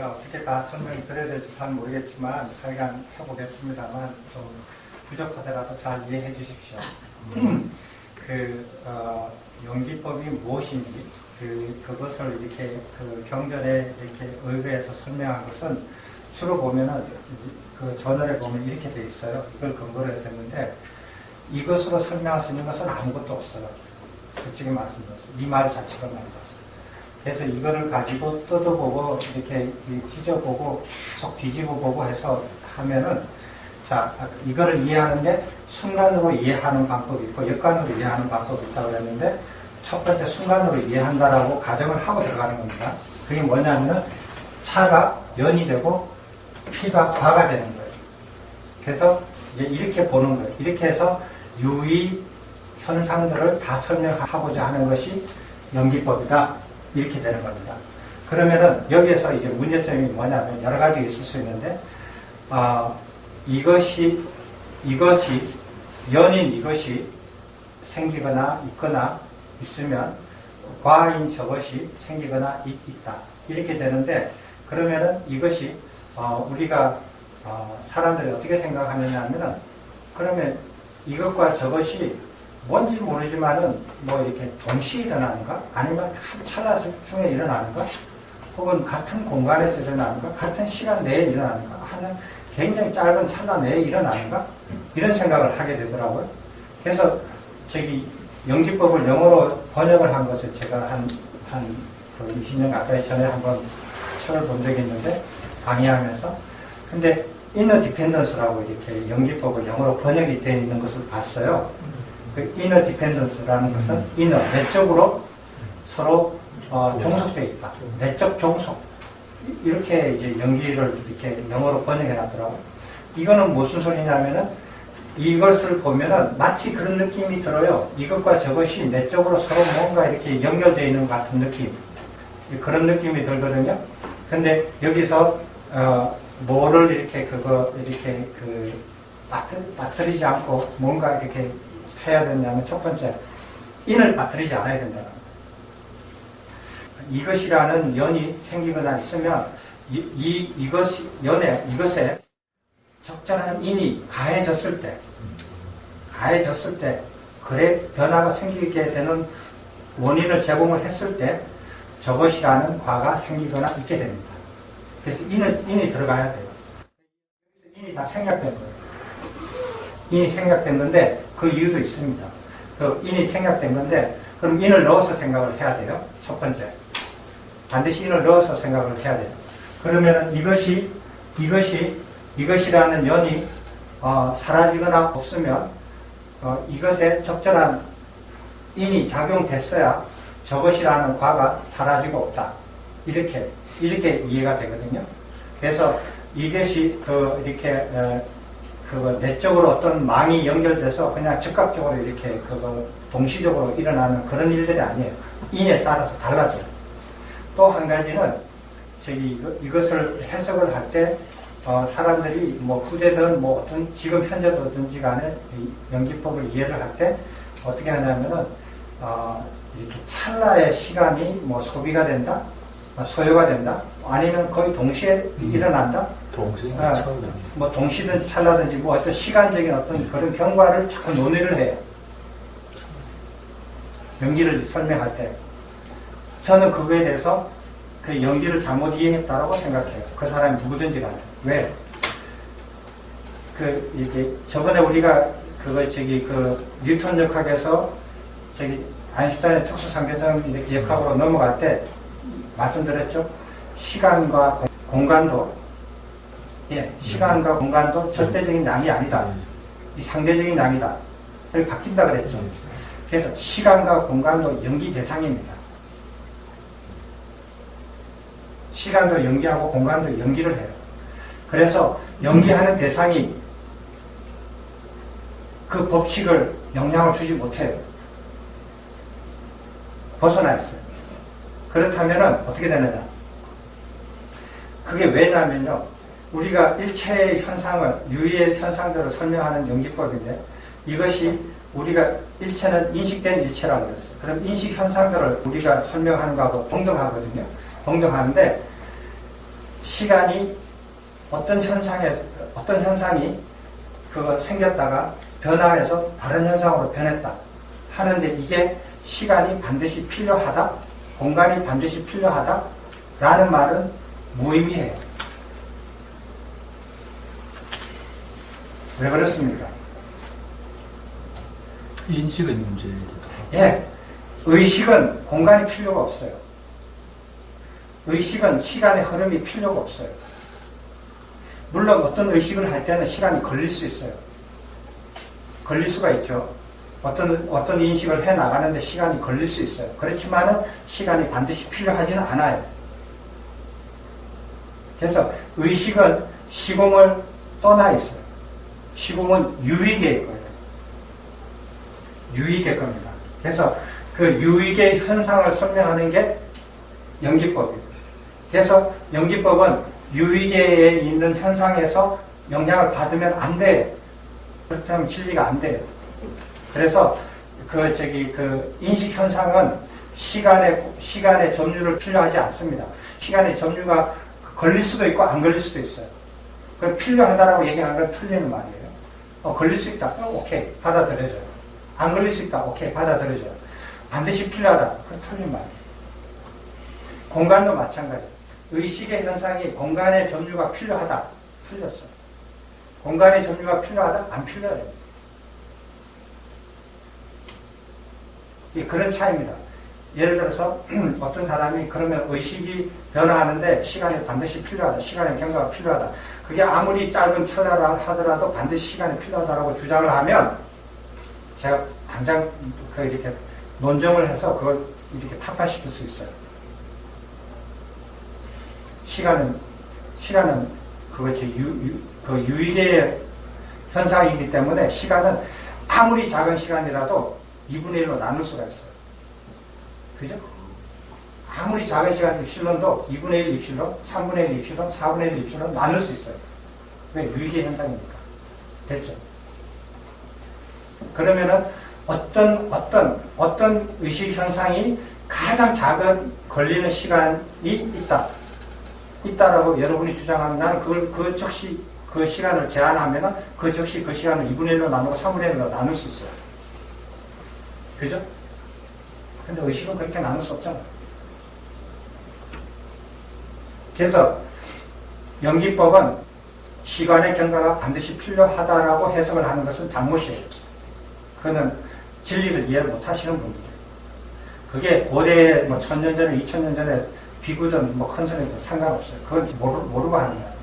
제가 어떻게 다 설명을 드려야 될지 잘 모르겠지만 하여간 해보겠습니다만 좀 부족하더라도 잘 이해해 주십시오. 연기법이 무엇인지 그것을 이렇게 경전에 이렇게 의거해서 설명한 것은 주로 보면은 그 저널에 보면 이렇게 돼 있어요. 이걸 근거로 해서 했는데 이것으로 설명할 수 있는 것은 아무것도 없어요. 솔직히 말씀드렸어요. 이 말 자체가 말이었어요. 그래서 이거를 가지고 뜯어보고 이렇게 찢어보고 속 뒤집어보고 해서 하면은 자 이거를 이해하는데 순간으로 이해하는 방법이 있고 역간으로 이해하는 방법이 있다고 그랬는데 첫 번째 순간으로 이해한다라고 가정을 하고 들어가는 겁니다. 그게 뭐냐면은 차가 연이 되고 피가 과가 되는 거예요. 그래서 이제 이렇게 보는 거예요. 이렇게 해서 유의 현상들을 다 설명하고자 하는 것이 연기법이다. 이렇게 되는 겁니다. 그러면은 여기에서 이제 문제점이 뭐냐면 여러 가지 있을 수 있는데, 연인 이것이 생기거나 있거나 있으면 과인 저것이 생기거나 있다. 이렇게 되는데, 그러면은 이것이, 우리가, 사람들이 어떻게 생각하느냐 하면은, 그러면 이것과 저것이 뭔지 모르지만은 뭐 이렇게 동시에 일어나는가? 아니면 한 찰나 중에 일어나는가? 혹은 같은 공간에서 일어나는가? 같은 시간 내에 일어나는가? 하는 굉장히 짧은 찰나 내에 일어나는가? 이런 생각을 하게 되더라고요. 그래서 연기법을 영어로 번역을 한 것을 제가 한 20년 가까이 전에 한번 책을 본 적이 있는데 강의하면서 근데 inner dependence라고 이렇게 연기법을 영어로 번역이 되어 있는 것을 봤어요. 그 inner dependence라는 것은 내적으로 서로 종속되어 있다. 내적 종속. 이렇게 이제 연기를 이렇게 영어로 번역해 놨더라고요. 이거는 무슨 소리냐면은 이것을 보면은 마치 그런 느낌이 들어요. 이것과 저것이 내적으로 서로 뭔가 이렇게 연결되어 있는 것 같은 느낌. 그런 느낌이 들거든요. 근데 여기서 뭐를 이렇게 빠뜨리지 않고 뭔가 이렇게 해야 되냐면 첫 번째, 인을 빠뜨리지 않아야 된다. 이것이라는 연이 생기거나 있으면 이것에 적절한 인이 가해졌을 때 그래 변화가 생기게 되는 원인을 제공을 했을 때 저것이라는 과가 생기거나 있게 됩니다. 그래서 인이 들어가야 돼요. 인이 다 생략된 거예요. 인이 생략된 건데 그 이유도 있습니다. 그 인이 생략된 건데 그럼 인을 넣어서 생각을 해야 돼요. 첫 번째. 반드시 인을 넣어서 생각을 해야 돼요. 그러면 이것이라는 연이 사라지거나 없으면 이것에 적절한 인이 작용됐어야 저것이라는 과가 사라지고 없다. 이렇게 이해가 되거든요. 그래서 이것이 내적으로 어떤 망이 연결돼서 그냥 즉각적으로 이렇게 동시적으로 일어나는 그런 일들이 아니에요. 인에 따라서 달라져요. 또 한 가지는 이것을 해석을 할 때 사람들이 뭐 후대든 뭐 어떤 지금 현재든지 간에 연기법을 이해를 할 때 어떻게 하냐면은 이렇게 찰나의 시간이 뭐 소비가 된다, 소요가 된다, 아니면 거의 동시에 일어난다. 뭐 동시든지 찰나든지 뭐 어떤 시간적인 어떤 그런 경과를 자꾸 논의를 해요. 연기를 설명할 때. 저는 그거에 대해서 그 연기를 잘못 이해했다라고 생각해요. 그 사람이 누구든지 간에. 왜? 저번에 우리가 뉴턴 역학에서 아인슈타인의 특수상대성 이렇게 역학으로 넘어갈 때 말씀드렸죠? 시간과 공간도 시간과 공간도 절대적인 양이 아니다. 이 상대적인 양이다. 이렇게 바뀐다 그랬죠. 그래서 시간과 공간도 연기 대상입니다. 시간도 연기하고 공간도 연기를 해요. 그래서 연기하는 대상이 그 법칙을 영향을 주지 못해요. 벗어나 있어요. 그렇다면 어떻게 되느냐? 그게 왜냐면요. 우리가 일체의 현상을, 유의의 현상들을 설명하는 연기법인데 이것이 우리가 일체는 인식된 일체라고 그랬어요. 그럼 인식 현상들을 우리가 설명하는 거하고 동등하거든요. 동등하는데 시간이 어떤 현상이 그거 생겼다가 변화해서 다른 현상으로 변했다 하는데 이게 시간이 반드시 필요하다, 공간이 반드시 필요하다 라는 말은 무의미해요. 왜 그렇습니까? 인식의 문제이기도 하고. 예, 의식은 공간이 필요가 없어요. 의식은 시간의 흐름이 필요가 없어요. 물론 어떤 의식을 할 때는 시간이 걸릴 수 있어요. 걸릴 수가 있죠. 어떤 인식을 해 나가는데 시간이 걸릴 수 있어요. 그렇지만은 시간이 반드시 필요하지는 않아요. 그래서 의식은 시공을 떠나 있어요. 시공은 유의계일 거예요. 유의계 겁니다. 그래서 그 유의계 현상을 설명하는 게 연기법이에요. 그래서 연기법은 유의계에 있는 현상에서 영향을 받으면 안 돼요. 그렇다면 진리가 안 돼요. 그래서 그 인식 현상은 시간의 점유를 필요하지 않습니다. 시간의 점유가 걸릴 수도 있고 안 걸릴 수도 있어요. 그 필요하다라고 얘기하는 건 틀리는 말이에요. 걸릴 수 있다. 오케이. 받아들여져요. 안 걸릴 수 있다. 오케이. 받아들여져요. 반드시 필요하다. 그건 틀린 말이에요. 공간도 마찬가지예요. 의식의 현상이 공간의 점유가 필요하다. 틀렸어. 공간의 점유가 필요하다? 안 필요해요. 그런 차이입니다. 예를 들어서 어떤 사람이 그러면 의식이 변화하는데 시간이 반드시 필요하다. 시간의 경과가 필요하다. 그게 아무리 짧은 찰나라 하더라도 반드시 시간이 필요하다라고 주장을 하면 제가 당장 이렇게 논정을 해서 그걸 이렇게 타파시킬 수 있어요. 시간은 그것이 유의계의 현상이기 때문에 시간은 아무리 작은 시간이라도 2분의 1로 나눌 수가 있어요. 그죠? 아무리 작은 시간 입실론도 2분의 1 입실론, 3분의 1 입실론, 4분의 1 입실론 나눌 수 있어요. 왜? 유의계 현상이니까. 됐죠? 그러면은 어떤 의식 현상이 가장 작은 걸리는 시간이 있다라고 여러분이 주장하면 나는 그 즉시 그 시간을 제한하면은 그 즉시 그 시간을 2분의 1로 나누고 3분의 1로 나눌 수 있어요. 그죠? 근데 의식은 그렇게 나눌 수 없잖아. 그래서 연기법은 시간의 경과가 반드시 필요하다라고 해석을 하는 것은 잘못이에요. 그거는 진리를 이해를 못 하시는 분들이에요. 그게 고대에 1000년 전에 2000년 전에 비구든 컨설이든 상관없어요. 그건 모르고 하는 거예요.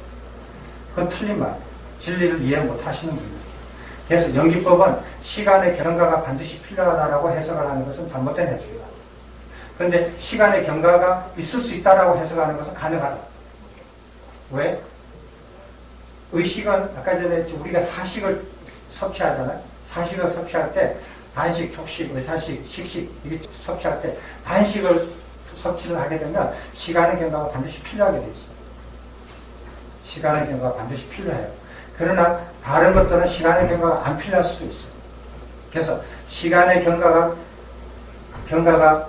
그건 틀린 말이에요. 진리를 이해 못 하시는 분들. 그래서 연기법은 시간의 경과가 반드시 필요하다라고 해석을 하는 것은 잘못된 해석이다. 그런데 시간의 경과가 있을 수 있다라고 해석하는 것은 가능하다. 왜? 의식은 아까 전에 우리가 사식을 섭취하잖아요. 사식을 섭취할 때 단식, 촉식, 의사식, 식식 이렇게 섭취할 때 단식을 섭취를 하게 되면 시간의 경과가 반드시 필요하게 돼 있어요. 시간의 경과가 반드시 필요해요. 그러나 다른 것들은 시간의 경과가 안 필요할 수도 있어요. 그래서 시간의 경과가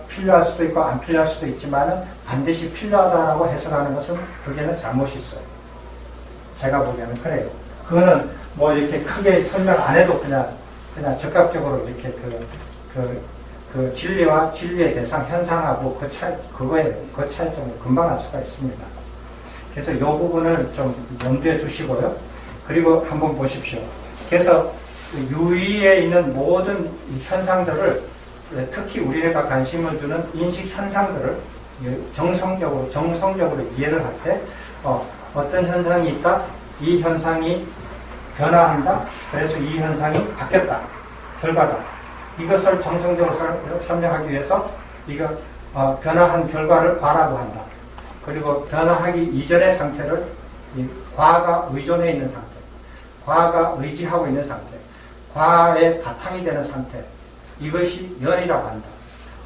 필요할 수도 있고 안 필요할 수도 있지만은 반드시 필요하다라고 해석하는 것은 그게는 잘못이 있어요. 제가 보기에는 그래요. 그거는 이렇게 크게 설명 안 해도 그냥 적극적으로 이렇게 그 진리와 진리의 대상 현상하고 그 차이점을 금방 알 수가 있습니다. 그래서 이 부분을 좀 염두에 두시고요. 그리고 한번 보십시오. 그래서 유의에 있는 모든 현상들을 특히 우리가 관심을 두는 인식 현상들을 정성적으로 이해를 할 때 어떤 현상이 있다. 이 현상이 변화한다. 그래서 이 현상이 바뀌었다. 결과다. 이것을 정성적으로 설명하기 위해서 변화한 결과를 과라고 한다. 그리고 변화하기 이전의 상태를 과가 의존해 있는 상태, 과가 의지하고 있는 상태, 과의 바탕이 되는 상태, 이것이 연이라고 한다.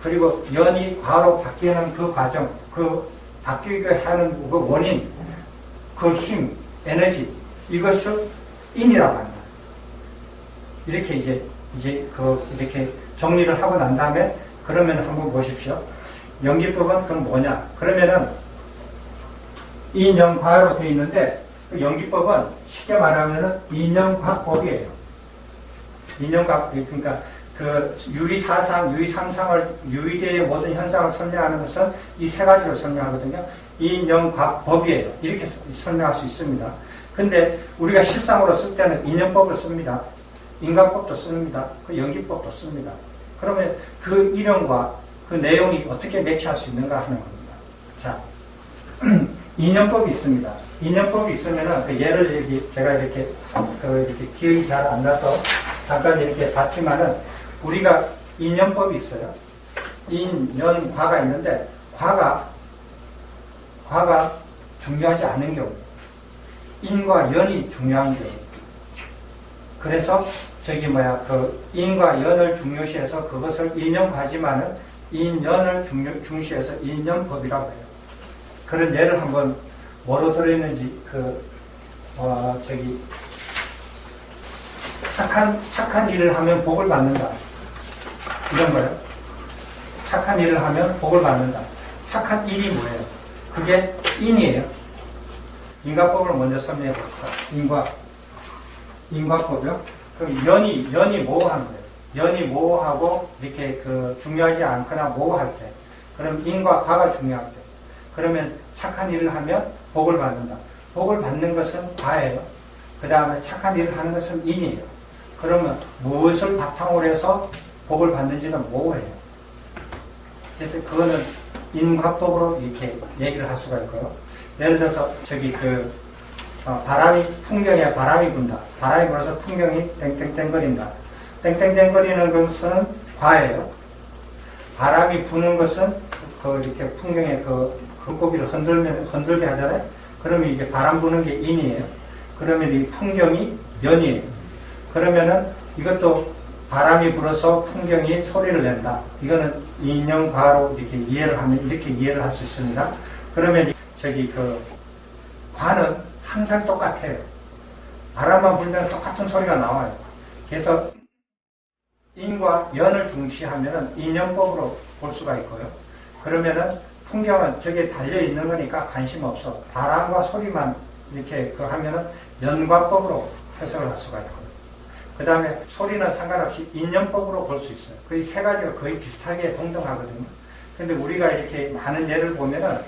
그리고 연이 과로 바뀌는 그 과정, 그 바뀌게 하는 그 원인, 그 힘, 에너지, 이것을 인이라고 한다. 이렇게 이렇게 정리를 하고 난 다음에 그러면 한번 보십시오. 연기법은 그럼 뭐냐? 그러면은 인연과로 되어 있는데 그 연기법은 쉽게 말하면은 인연과법이에요. 인연과 그러니까 그 유리사상, 유리삼상을 유리계의 모든 현상을 설명하는 것은 이 세 가지로 설명하거든요. 인연과법이에요. 이렇게 설명할 수 있습니다. 근데 우리가 실상으로 쓸 때는 인연법을 씁니다. 인과법도 씁니다. 그 연기법도 씁니다. 그러면 그 이론과 그 내용이 어떻게 매치할 수 있는가 하는 겁니다. 자, 인연법이 있습니다. 인연법이 있으면은 그 예를 제가 이렇게 이렇게 기억이 잘 안 나서 잠깐 이렇게 봤지만은 우리가 인연법이 있어요. 인연과가 있는데 과가 중요하지 않은 경우, 인과 연이 중요한 경우. 그래서 그 인과 연을 중요시해서 그것을 인연과지만은 인연을 중시해서 인연법이라고 해요. 그런 예를 한번 뭐로 들어있는지 착한 일을 하면 복을 받는다. 이런 거예요. 착한 일을 하면 복을 받는다. 착한 일이 뭐예요? 그게 인이에요. 인과법을 먼저 설명해 볼까? 인과법이요? 그럼 연이 모호한 거예요. 연이 모호하고 이렇게 중요하지 않거나 모호할 때. 그럼 인과 과가 중요할 때. 그러면 착한 일을 하면 복을 받는다. 복을 받는 것은 과예요. 그 다음에 착한 일을 하는 것은 인이에요. 그러면 무엇을 바탕으로 해서 복을 받는지는 모호해요. 그래서 그거는 인과법으로 이렇게 얘기를 할 수가 있고요. 예를 들어서 풍경에 바람이 분다. 바람이 불어서 풍경이 땡땡땡거린다. 땡땡땡거리는 것은 과예요. 바람이 부는 것은 이렇게 풍경에 고기를 흔들게 하잖아요. 그러면 이게 바람 부는 게 인이에요. 그러면 이 풍경이 연이에요. 그러면은 이것도 바람이 불어서 풍경이 소리를 낸다. 이거는 인연과로 이렇게 이해를 하면 이렇게 이해를 할 수 있습니다. 그러면 과는 항상 똑같아요. 바람만 불면 똑같은 소리가 나와요. 그래서 인과 연을 중시하면은 인연법으로 볼 수가 있고요. 그러면은 풍경은 저게 달려 있는 거니까 관심 없어. 바람과 소리만 이렇게 하면은 연과법으로 해석을 할 수가 있고요. 그 다음에 소리는 상관없이 인연법으로 볼 수 있어요. 그 세 가지가 거의 비슷하게 동등하거든요. 근데 우리가 이렇게 많은 예를 보면은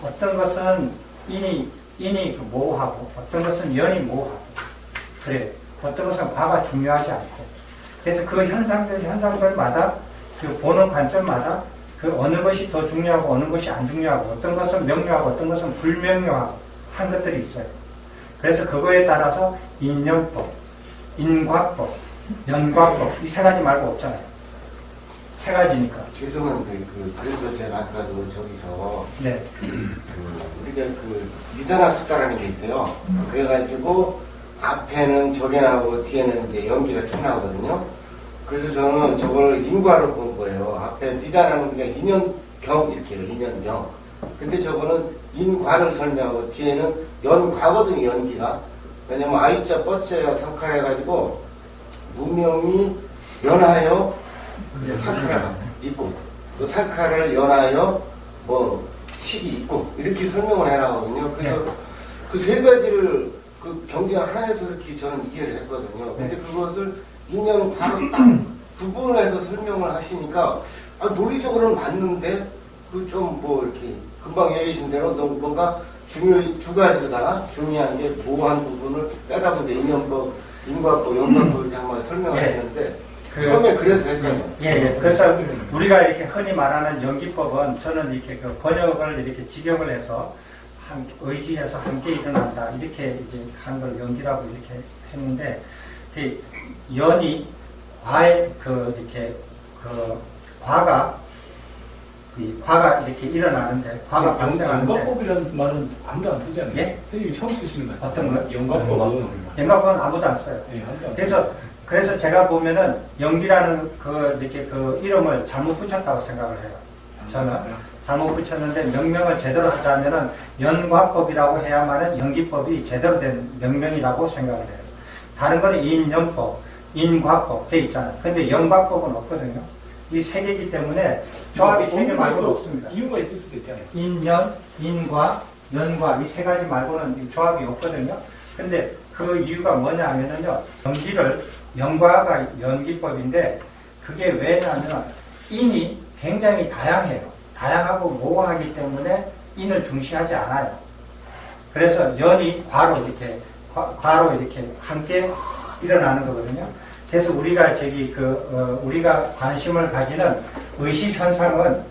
어떤 것은 인이 모호하고 어떤 것은 연이 모호하고 그래요. 어떤 것은 과가 중요하지 않고 그래서 그 현상들마다 보는 관점마다 어느 것이 더 중요하고 어느 것이 안 중요하고 어떤 것은 명료하고 어떤 것은 불명료하고 한 것들이 있어요. 그래서 그거에 따라서 인연법, 인과법, 연과법 이 세 가지 말고 없잖아요. 세 가지니까. 죄송한데 그래서 제가 아까도 저기서 네. 우리가 미다나 숫다라는 게 있어요. 그래가지고 앞에는 저게 나오고 뒤에는 이제 연기가 쭉 나오거든요. 그래서 저는 저걸 인과로 본 거예요. 앞에 니다라는 게 인연경 이렇게 해요. 인연경. 근데 저거는 인과를 설명하고 뒤에는 연과거든요. 연기가. 왜냐면 아이자 뻗자야 삼칼 해가지고 문명이 연하여 사카라가 있고 또 사카를 연하여 식이 있고 이렇게 설명을 해나거든요. 그래서 그 세 가지를 경제 하나에서 이렇게 저는 이해를 했거든요. 근데 그것을 인연과로 딱 구분해서 설명을 하시니까 논리적으로는 맞는데 이렇게 금방 얘기하신 대로 너무 뭔가 두 가지로다가 중요한 게 모호한 부분을 빼다 보니까 인연법, 인과법, 연과법 이렇게 한번 설명하시는데 처음에 그래서 헷갈려요. 예. 그래서 우리가 이렇게 흔히 말하는 연기법은 저는 이렇게 번역을 이렇게 직역을 해서 의지해서 함께 일어난다 이렇게 이제 한 걸 연기라고 이렇게 했는데 연이 과의 과가 이렇게 일어나는데 과가 발생하는데 연과법이라는 말은 아무도 안 쓰잖아요. 예? 선생님이 처음 쓰시는 거 같아요. 어떤 거요? 연과법은 연과법은 아무도 안 써요. 예, 아무도 안 써요. 그래서 제가 보면은 연기라는 이름을 잘못 붙였다고 생각을 해요. 저는 잘못 붙였는데 명명을 제대로 하자면은 연과법이라고 해야만은 연기법이 제대로 된 명명이라고 생각을 해요. 다른 거는 인연법, 인과법 돼 있잖아요. 근데 연과법은 없거든요. 이 세 개이기 때문에 조합이 세 개 말고는 없습니다. 이유가 있을 수도 있잖아요. 인연, 인과, 연과 이 세 가지 말고는 이 조합이 없거든요. 근데 그 이유가 뭐냐 하면은요, 연과가 연기법인데, 그게 왜냐하면 인이 굉장히 다양해요. 다양하고 모호하기 때문에 인을 중시하지 않아요. 그래서 연이 과로 이렇게 함께 일어나는 거거든요. 그래서 우리가 우리가 관심을 가지는 의식 현상은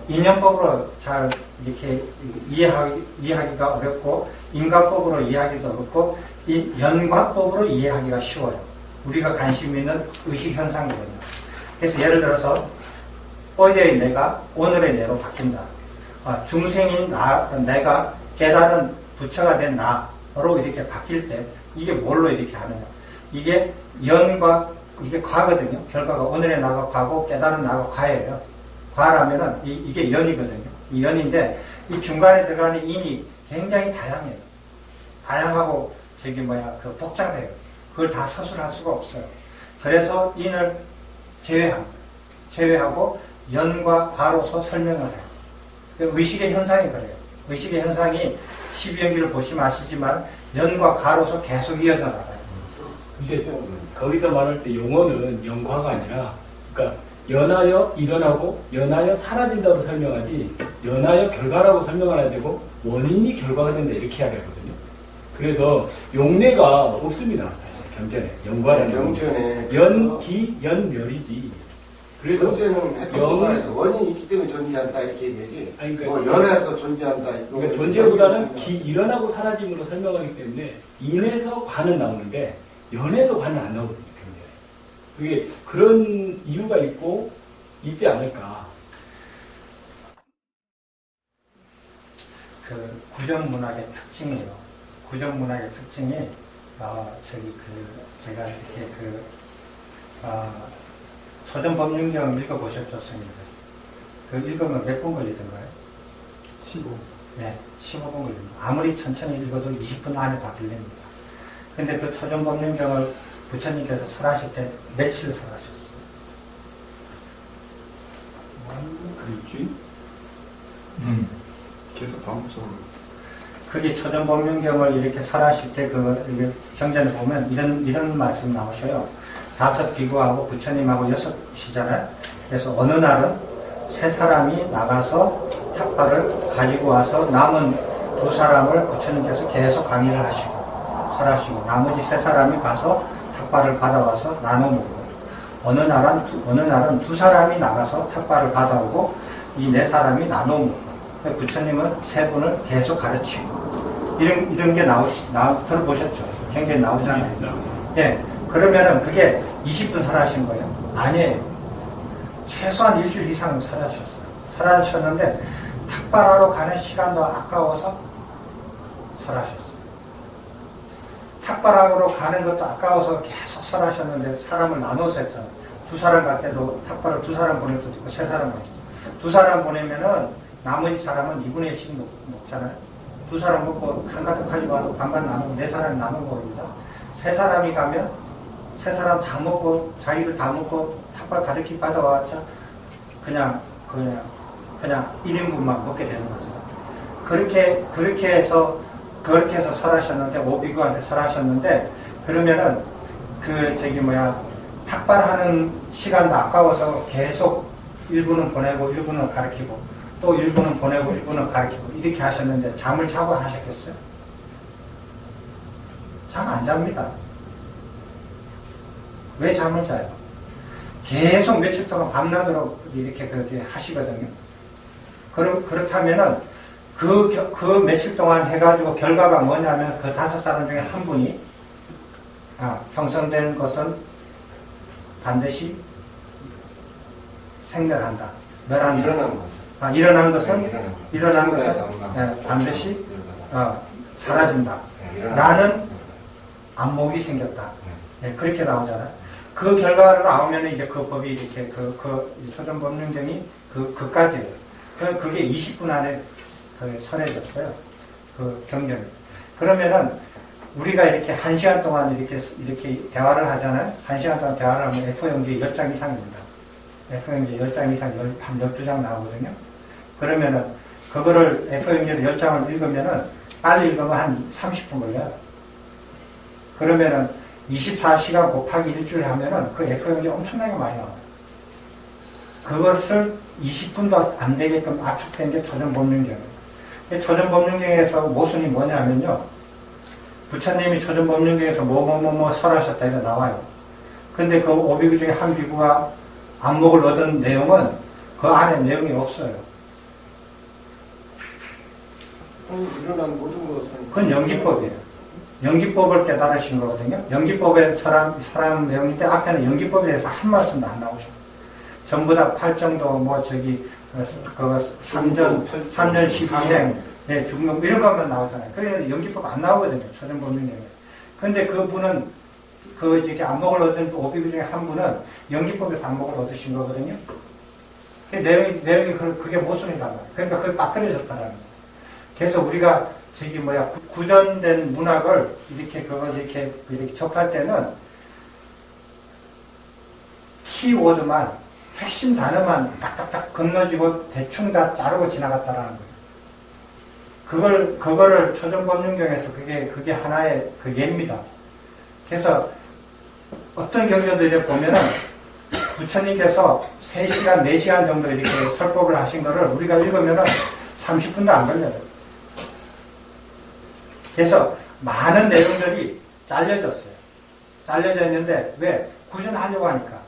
인연법으로 잘 이렇게 이해하기가 어렵고, 인과법으로 이해하기도 어렵고, 이 연과법으로 이해하기가 쉬워요. 우리가 관심 있는 의식 현상이거든요. 그래서 예를 들어서 어제의 내가 오늘의 내로 바뀐다. 중생인 내가 깨달은 부처가 된 나로 이렇게 바뀔 때 이게 뭘로 이렇게 하느냐. 이게 연과 이게 과거든요. 결과가 오늘의 나가 과고 깨달은 나가 과예요. 과라면은 이게 연이거든요. 이 연인데 이 중간에 들어가는 인이 굉장히 다양해요. 다양하고 복잡해요. 그걸 다 서술할 수가 없어요. 그래서 인을 제외하고 연과 과로서 설명을 해요. 의식의 현상이 그래요. 의식의 현상이 12연기를 보시면 아시지만 연과 과로서 계속 이어져 나가요. 근데 거기서 말할 때 용어는 연과가 아니라, 그러니까 연하여 일어나고 연하여 사라진다고 설명하지, 연하여 결과라고 설명을 해야 되고 원인이 결과가 된다 이렇게 해야 되거든요. 그래서 용례가 없습니다. 사실 경전에 연과라는 경전에 연기 연멸이지. 그래서 경전은 했던 원인이 있기 때문에 존재한다 이렇게 얘기하지. 아니, 뭐 연해서 존재한다. 그러니까 존재보다는 일어나고 사라짐으로 설명하기 때문에 인에서 관은 나오는데 연에서 관은 안 나오거든요. 경전에. 그게 그런 이유가 있지 않을까. 그 구정문학의 특징이에요. 구정문학의 특징이 제가 이렇게 서전법륜경 읽어보셨죠, 선생님들? 그 읽으면 몇 분 걸리던가요? 15. 네, 15분 걸립니다. 아무리 천천히 읽어도 20분 안에 다 들립니다. 근데 그 서전법륜경을 부처님께서 설하실 때 며칠 설하셨어요? 일주일? 계속 반복적으로. 그게 초전법륜경을 이렇게 설하실 때 이게 경전에 보면 이런 말씀 나오셔요. 5 비구하고 부처님하고 6이잖아요. 그래서 어느 날은 3 사람이 나가서 탁발을 가지고 와서 남은 2 사람을 부처님께서 계속 강의를 하시고 설하시고, 나머지 3 사람이 가서 탁발을 받아와서 나눠 먹고, 어느 날은 2 사람이 나가서 탁발을 받아오고 이 4 사람이 나눠 먹고, 부처님은 3분을 계속 가르치고, 이런 게 들어보셨죠? 굉장히 나오잖아요. 예. 그러면은 그게 20분 설하신 거예요? 아니에요. 최소한 일주일 이상 설하셨는데, 탁발하러 가는 시간도 아까워서 설하셨어요. 탁발하러 가는 것도 아까워서 계속 설하셨는데, 사람을 나눠서 했잖아요. 2 사람 갈 때도 탁발을 2 사람 보낼 때도 있고, 3 사람 보낼 때도. 2 사람 보내면은 나머지 사람은 2분의 1씩 먹잖아요. 2 사람 먹고 한 가득 가지고 와도 반반 나누고 4 사람이 나누는 겁니다. 3 사람이 가면 3 사람 다 먹고, 자기들 다 먹고 탁발 가득히 받아왔자 그냥 1인분만 먹게 되는 거죠. 그렇게 해서 설하셨는데, 오비구한테 설하셨는데, 그러면은 탁발하는 시간도 아까워서 계속 1분은 보내고 1분은 가르치고, 또 1분은 보내고 1분은 가르치고, 이렇게 하셨는데 잠을 자고 하셨겠어요? 잠 안 잡니다. 왜 잠을 자요? 계속 며칠 동안 밤낮으로 이렇게 그렇게 하시거든요. 그렇다면은 그 며칠 동안 해가지고 결과가 뭐냐면, 그 5 사람 중에 한 분이 형성된 것은 반드시 생멸한다. 일어난 것은 반드시 사라진다. 라는 안목이 생겼다. 네, 그렇게 나오잖아요. 그 결과로 나오면 이제 그 법이 이렇게 초전법륜경이 그까지예요. 그게 20분 안에 설해졌어요. 그 경전이. 그러면은 우리가 이렇게 1시간 동안 이렇게 대화를 하잖아요. 1시간 동안 대화를 하면 F4용지 10장 이상입니다. F4용지 10장 이상 한 12장 나오거든요. 그러면은 그거를 F4용지를 10장을 읽으면은 빨리 읽으면 한 30분 걸려요. 그러면은 24시간 곱하기 일주일 하면은 그 F4용지 엄청나게 많이 나와요. 그것을 20분도 안 되게끔 압축된 게 초전법륜경이에요. 초전법륜경에서 모순이 뭐냐면요. 부처님이 초전법륜경에서 뭐뭐뭐뭐 설하셨다 이거 나와요. 근데 그 5비구 중에 한 비구가 안목을 얻은 내용은 그 안에 내용이 없어요. 일어난 모든 것은 그건 연기법이에요. 연기법을 깨달으신 거거든요. 연기법의 설한 내용인데 앞에는 연기법에 대해서 한 말씀도 안 나오죠. 전부 다 8정도 뭐 저기 그 3전 12생 네, 중금 이런 것만 나오잖아요. 그래서 연기법 안 나오거든요. 초전법륜경에. 근데 그분은 그 이렇게 안목을 얻은 5비구 중에 한 분은 연기법에서 안목을 얻으신 거거든요. 그 내용이 그게 모순이란 말이에요. 그러니까 그게 빠뜨려졌다라는 거예요. 그래서 우리가 저기 구전된 문학을 이렇게 접할 때는 키워드만 핵심 단어만 딱딱딱 건너지고 대충 다 자르고 지나갔다라는 거예요. 그거를 초전법륜경에서 그게 하나의 그 예입니다. 그래서 어떤 경전들을 보면은 부처님께서 3시간, 4시간 정도 이렇게 설법을 하신 거를 우리가 읽으면은 30분도 안 걸려요. 그래서 많은 내용들이 잘려졌어요. 잘려져 있는데 왜? 구전하려고 하니까.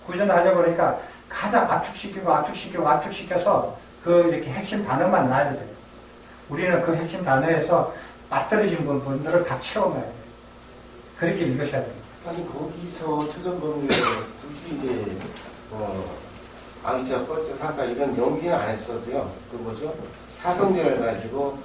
구전하려고 그러니까 가장 압축시켜서 그 이렇게 핵심 단어만 놔야 돼요. 우리는 그 핵심 단어에서 빠뜨리신 분들을 다 채워놔야 돼요. 그렇게 읽으셔야 됩니다. 아니 거기서 초전법률에 굳이 이제 아이자 뻗쳐 사까 이런 연기는 안 했어도요. 그 뭐죠? 사성제를 가지고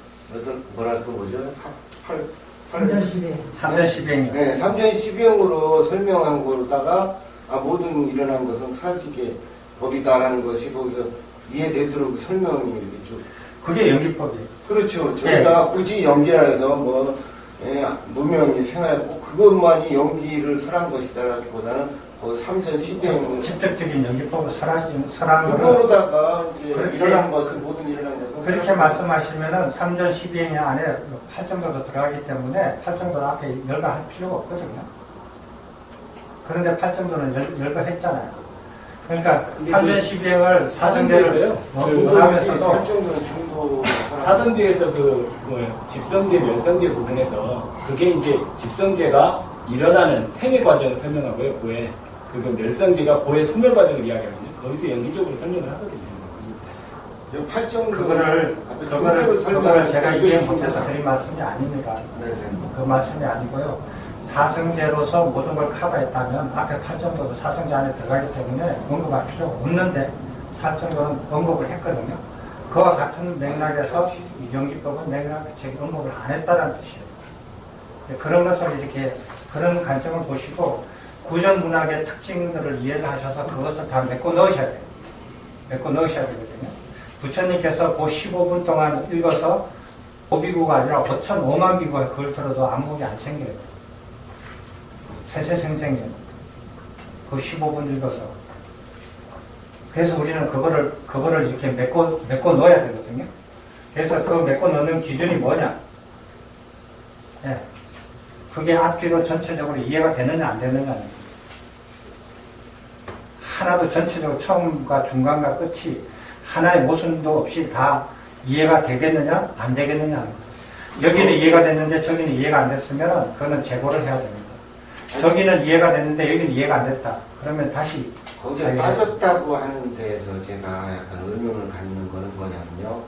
삼전시비행이요. 네, 삼전시비행으로 설명한 거로다가 모든 일어난 것은 사라지게 법이다라는 것이 거기서 이해되도록 설명이 이렇게 쭉. 그게 연기법이에요. 그렇죠. 저희가 굳이 연기라 해서 무명이 생활했고 그것만이 연기를 설한 것이다라기보다는 그 삼전시비행 직접적인 연기법을 설한 거는 그거로다가 이제 일어난 것은 모든 일어난 것은 그렇게 말씀하시면은 3전 12행위 안에 8정도도 들어가기 때문에 8정도 앞에 열거할 필요가 없거든요. 그런데 8정도는 열거했잖아요. 그러니까 3전 12행을 사성제를 하면서도 사성제에서 집성제, 멸성제 부분에서 그게 이제 집성제가 일어나는 생애 과정을 설명하고요. 고해. 그리고 멸성제가 고해 소멸 과정을 이야기하거든요. 거기서 연기적으로 설명을 하거든요. 그거를 제가 이해 못해서 드린 말씀이 아닙니다. 그 말씀이 아니고요. 사성제로서 모든 걸 커버했다면 앞에 8정도도 사성제 안에 들어가기 때문에 언급할 필요가 없는데 8정도는 언급을 했거든요. 그와 같은 맥락에서 연기법은 맥락적인 언급을 안 했다는 뜻이에요. 그런 것을 이렇게 그런 관점을 보시고 구전 문학의 특징들을 이해를 하셔서 그것을 다 메꿔 넣으셔야 돼요. 메꿔 넣으셔야 되거든요. 부처님께서 그 15분 동안 읽어서 5비구가 아니라 5,5만 비구가 그걸 들어도 안목이 안 생겨요. 세세생생해요. 그 15분 읽어서. 그래서 우리는 그거를 이렇게 메꿔 넣어야 되거든요. 그래서 그 메꿔 넣는 기준이 뭐냐? 네. 그게 앞뒤로 전체적으로 이해가 되느냐 안 되느냐. 하나도 전체적으로 처음과 중간과 끝이 하나의 모순도 없이 다 이해가 되겠느냐 안 되겠느냐. 여기는 이해가 됐는데 저기는 이해가 안 됐으면 그거는 재고를 해야 됩니다. 저기는 이해가 됐는데 여기는 이해가 안 됐다. 그러면 다시 거기에 빠졌다고 하는 데에서 제가 약간 의문을 갖는 거는 뭐냐면요.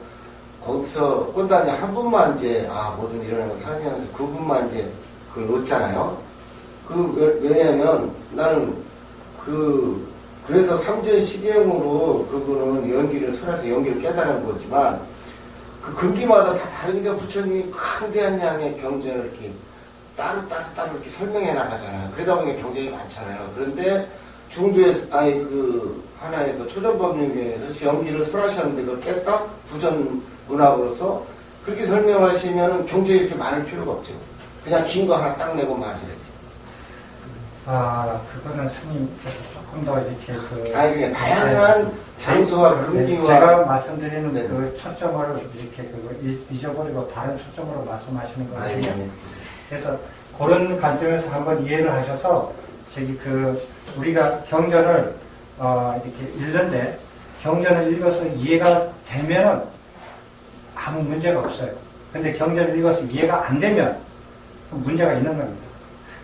거기서 꽃단이 한 분만 이제 모든 일어나는 거 사라지면서 그 분만 이제 그걸 넣었잖아요. 왜냐면 나는 그래서 3전 12행으로 그거는 연기를 설해서 연기를 깨달은 거지만 그 근기마다 다 다르니까 부처님이 강대한 양의 경전을 이렇게 따로 이렇게 설명해 나가잖아요. 그러다 보니까 경전이 많잖아요. 그런데 중도에 하나의 초전법륜에서 연기를 설하셨는데 그걸 깼다 부전 문학으로서 그렇게 설명하시면 경전이 이렇게 많을 필요가 없죠. 그냥 긴 거 하나 딱 내고 말이야지. 그거는 스님께서 조금 더 이렇게 아니, 다양한 장소와 금기와 제가 말씀드리는 네. 그 초점을 이렇게 잊어버리고 다른 초점으로 말씀하시는 거거든요. 네. 그래서 그런 관점에서 한번 이해를 하셔서 우리가 경전을 이렇게 읽는데 경전을 읽어서 이해가 되면은 아무 문제가 없어요. 근데 경전을 읽어서 이해가 안 되면 문제가 있는 겁니다.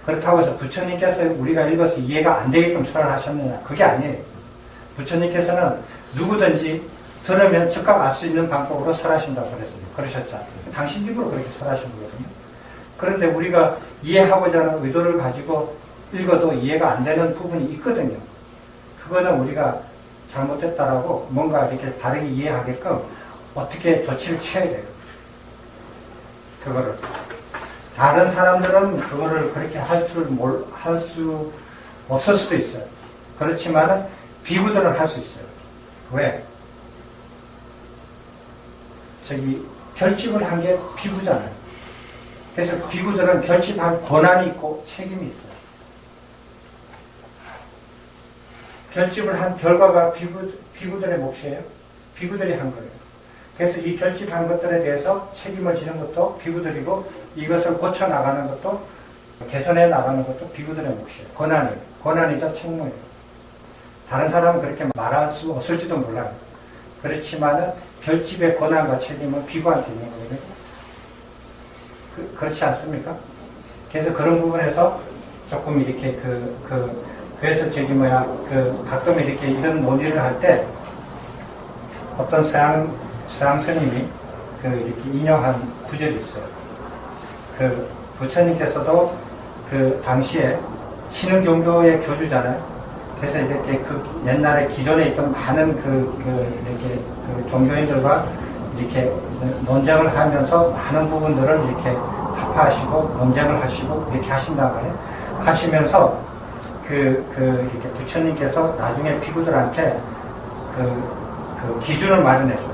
그렇다고 해서 부처님께서 우리가 읽어서 이해가 안 되게끔 설하셨느냐? 그게 아니에요. 부처님께서는 누구든지 들으면 즉각 알 수 있는 방법으로 설하신다고 그러셨잖아요. 당신 입으로 그렇게 설하신 거거든요. 그런데 우리가 이해하고자 하는 의도를 가지고 읽어도 이해가 안 되는 부분이 있거든요. 그거는 우리가 잘못했다라고 뭔가 이렇게 다르게 이해하게끔 어떻게 조치를 취해야 돼요. 그거를. 다른 사람들은 그거를 그렇게 할 수 없을 수도 있어요. 그렇지만은 비구들은 할 수 있어요. 왜? 결집을 한 게 비구잖아요. 그래서 비구들은 결집할 권한이 있고 책임이 있어요. 결집을 한 결과가 비구들의 몫이에요. 비구들이 한 거예요. 그래서 이 결집한 것들에 대해서 책임을 지는 것도 비구들이고 이것을 고쳐나가는 것도 개선해 나가는 것도 비구들의 몫이에요. 권한이자 책무예요. 다른 사람은 그렇게 말할 수 없을지도 몰라요. 그렇지만은 결집의 권한과 책임은 비구한테 있는 거거든요. 그렇지 않습니까? 그래서 그런 부분에서 조금 이렇게 그래서 가끔 이렇게 이런 논의를 할 때 어떤 서양 스님이 이렇게 인용한 구절이 있어요. 부처님께서도 당시에 신흥 종교의 교주잖아요. 그래서 이렇게 옛날에 기존에 있던 많은 이렇게 종교인들과 이렇게 논쟁을 하면서 많은 부분들을 이렇게 타파하시고 논쟁을 하시고 이렇게 하신단 말이에요. 하시면서 이렇게 부처님께서 나중에 비구들한테 기준을 마련해줘요.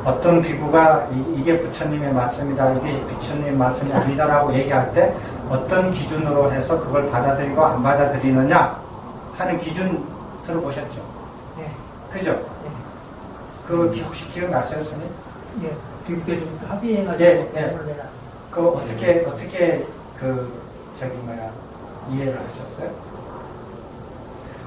어떤 비구가 이게 부처님의 말씀이다, 이게 부처님의 말씀이 아니다라고 얘기할 때 어떤 기준으로 해서 그걸 받아들이고 안 받아들이느냐 하는 기준 들어보셨죠? 네. 그죠? 네. 혹시 기억나세요, 스님? 예. 비교대 좀 합의해가지고. 예. 어떻게 이해를 하셨어요?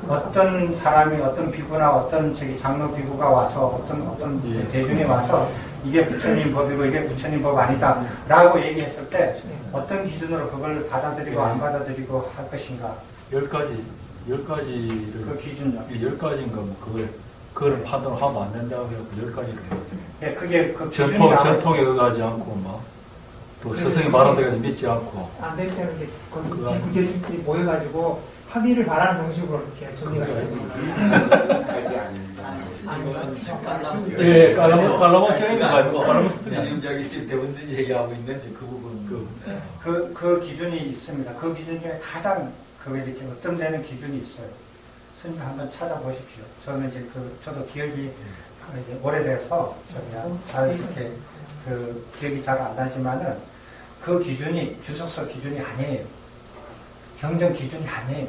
어떤 사람이 어떤 비구나 어떤 장로 비구가 와서 어떤 대중이 와서 이게 부처님 법이고 이게 부처님 법 아니다 라고 얘기했을 때 어떤 기준으로 그걸 받아들이고 안 받아들이고 할 것인가? 10가지를 그 기준요. 10가지인가 뭐 그걸 판단하면 안 된다고 해서 10가지를 예, 그게 전통에 의하지 않고 또 스승이 말한 데까지 믿지 않고 안 될 때는 이제 비구대중들이 모여가지고 합의를 바라는 형식으로 이렇게 정리가 되는 까지 아닙니다. 예, 깔라먹혀있는 거 아니고 지금 저기 지금 대원순이 얘기하고 있는 그 부분 그 기준이 있습니다. 그 기준 중에 가장 이렇게 어떤 데는 기준이 있어요. 스님 한번 찾아보십시오. 저는 이제 저도 기억이 이제 오래돼서 잘 이렇게 기억이 잘 안 나지만은 그 기준이 주석서 기준이 아니에요. 경전 기준이 아니에요.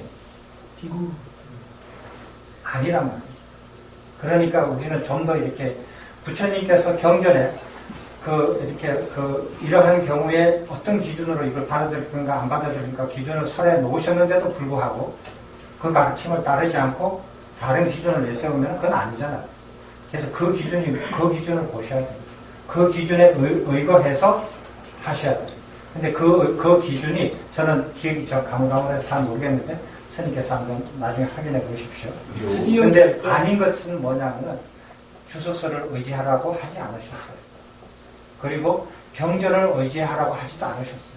비구 아니란 말이에요. 그러니까 우리는 좀 더 이렇게 부처님께서 경전에 이러한 경우에 어떤 기준으로 이걸 받아들일 건가 안 받아들일 건가 기준을 설해 놓으셨는데도 불구하고 그 가르침을 따르지 않고 다른 기준을 내세우면 그건 아니잖아요. 그래서 그 기준을 보셔야 돼요. 그 기준에 의거해서 하셔야 돼요. 근데 그 기준이 저는 기억이 가물가물해서 잘 모르겠는데 스님께서 한번 나중에 확인해 보십시오. 근데 아닌 것은 뭐냐면은 주소서를 의지하라고 하지 않으셨어요. 그리고 경전을 의지하라고 하지도 않으셨어요.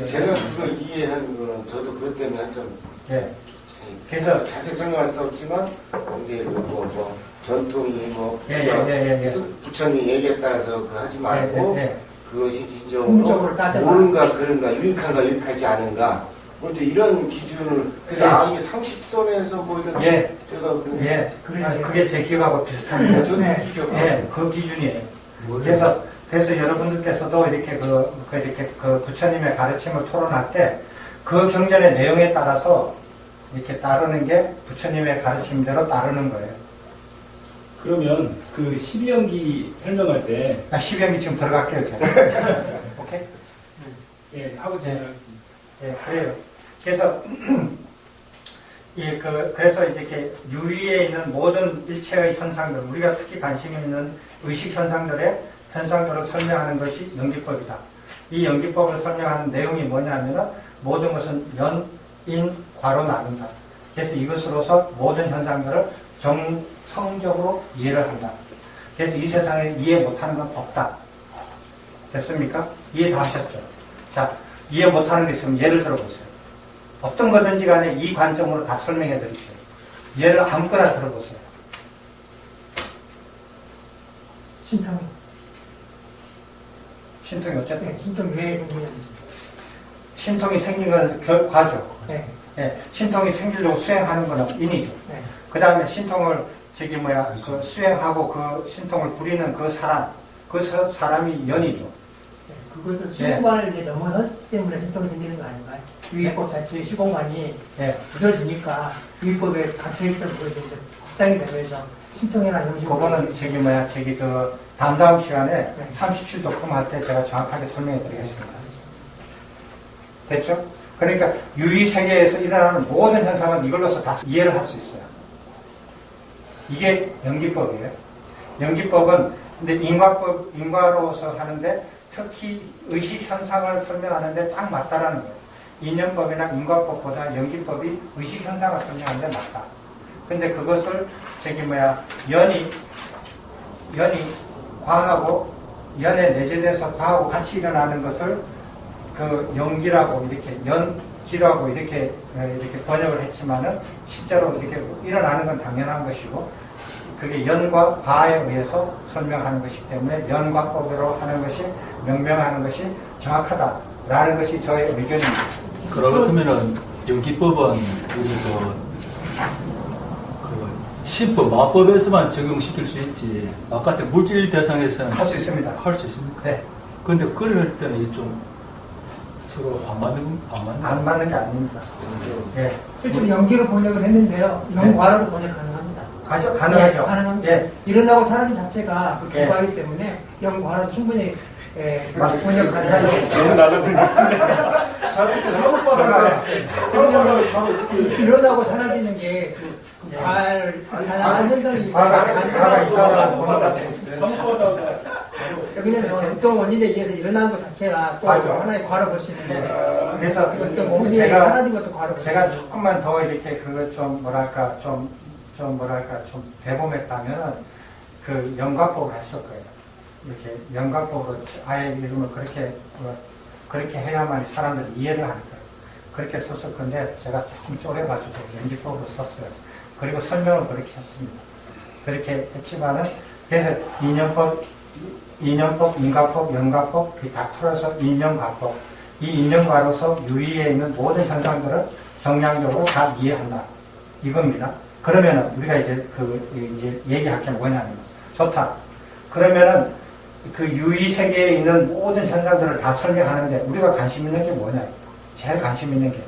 제가 그거 이해한 거는 저도 그것 때문에 한참 그래서 자세히 설명할 수 없지만 이게 전통이 부처님이 얘기에 따라서 하지 말고 그것이 진정으로 옳은가 그른가 유익한가 유익하지 않은가 이제 이런 기준을 그래서 이게 상식선에서 이렇게 제가 그게 제 기억하고 비슷합니다. 그 기준이에요. 그래서 여러분들께서도 이렇게 부처님의 가르침을 토론할 때 그 경전의 내용에 따라서 이렇게 따르는 게 부처님의 가르침대로 따르는 거예요. 그러면 그 12연기 설명할 때 12연기 지금 들어갈게요, 제가. 오케이? 예, 하고 진행하겠습니다. 예, 그래요. 그래서, 그래서 이렇게 유의에 있는 모든 일체의 현상들, 우리가 특히 관심 있는 의식 현상들을 설명하는 것이 연기법이다. 이 연기법을 설명하는 내용이 뭐냐면은 모든 것은 연, 인, 과로 나눈다. 그래서 이것으로서 모든 현상들을 정성적으로 이해를 한다. 그래서 이 세상에 이해 못하는 건 없다. 됐습니까? 이해 다 하셨죠? 자, 이해 못하는 게 있으면 예를 들어보세요. 어떤 거든지 간에 이 관점으로 다 설명해 드릴게요. 예를 아무거나 들어보세요. 신통. 신통이 어쨌든 네, 신통 왜 생기는지. 신통이 생긴 건 결과죠. 네. 예, 신통이 생기려고 수행하는 거는 인이죠. 네. 그 다음에 신통을 그 수행하고 그 신통을 부리는 그 사람이 연이죠. 네, 그것은 시공간을 이제 넘어섰기 때문에 신통이 생기는 거 아닌가요? 유의법 자체의 시공간이 예, 부서지니까 유의법에 갇혀있던 것이 이제 확장이 되면서 신통이라는 형식으로. 그거는 그 다음 시간에 네. 37도 컴할 때 제가 정확하게 설명해 드리겠습니다. 됐죠? 그러니까 유의 세계에서 일어나는 모든 현상은 이걸로서 다 이해를 할 수 있어요. 이게 연기법이에요. 연기법은 근데 인과로서 하는데 특히 의식 현상을 설명하는데 딱 맞다라는 거예요. 인연법이나 인과법보다 연기법이 의식 현상을 설명하는데 맞다. 근데 그것을 연이 과하고 연에 내재돼서 과하고 같이 일어나는 것을 그 연기라고 연기라고 이렇게 번역을 했지만은 실제로 이렇게 일어나는 건 당연한 것이고 그게 연과 과에 의해서 설명하는 것이기 때문에 연과법으로 하는 것이 명명하는 것이 정확하다라는 것이 저의 의견입니다. 그러면은 연기법은 신법, 마법에서만 적용시킬 수 있지 바깥의 물질 대상에서는 할 수 있습니다. 할 수 있습니까? 네, 근데 그럴 때는 이게 좀 서로 안 맞는 게 아닙니다. 예, 실제로 연기로 번역을 했는데요. 연과로도 번역 가능합니다. 가능하죠. 네, 가능합니다. 예. 일어나고 사람 자체가 그 예. 결과이기 때문에 연과로도 충분히 맞습니다. 번역 가능하죠. 너무 날라버린 것 같은데. 일어나고 사라지는 게 그 과를 가능한 현상이 과가 있다가 왜냐면 어떤 원인에 의해서 일어난 것 자체가 또 과죠. 하나의 과로 볼 수 있는 거예요. 그래서 어떤 원인에 사라진 것도 과로 볼 수 있는 제가 거예요. 조금만 더 이렇게 그걸 좀 대범했다면은 그 연관법을 했을 거예요. 이렇게 연관법으로 아예 이름을 그렇게 해야만 사람들이 이해를 하는 거예요. 그렇게 썼을 건데 제가 조금 쪼개가지고 연기법으로 썼어요. 그리고 설명을 그렇게 했습니다. 그렇게 했지만은 그래서 인연법, 인과법, 연과법 다 풀어서 인연과법. 이 인연과로서 유의에 있는 모든 현상들을 정량적으로 다 이해한다. 이겁니다. 그러면은 우리가 이제 얘기할 게 뭐냐면 좋다. 그러면은 그 유의 세계에 있는 모든 현상들을 다 설명하는데 우리가 관심 있는 게 뭐냐? 제일 관심 있는 게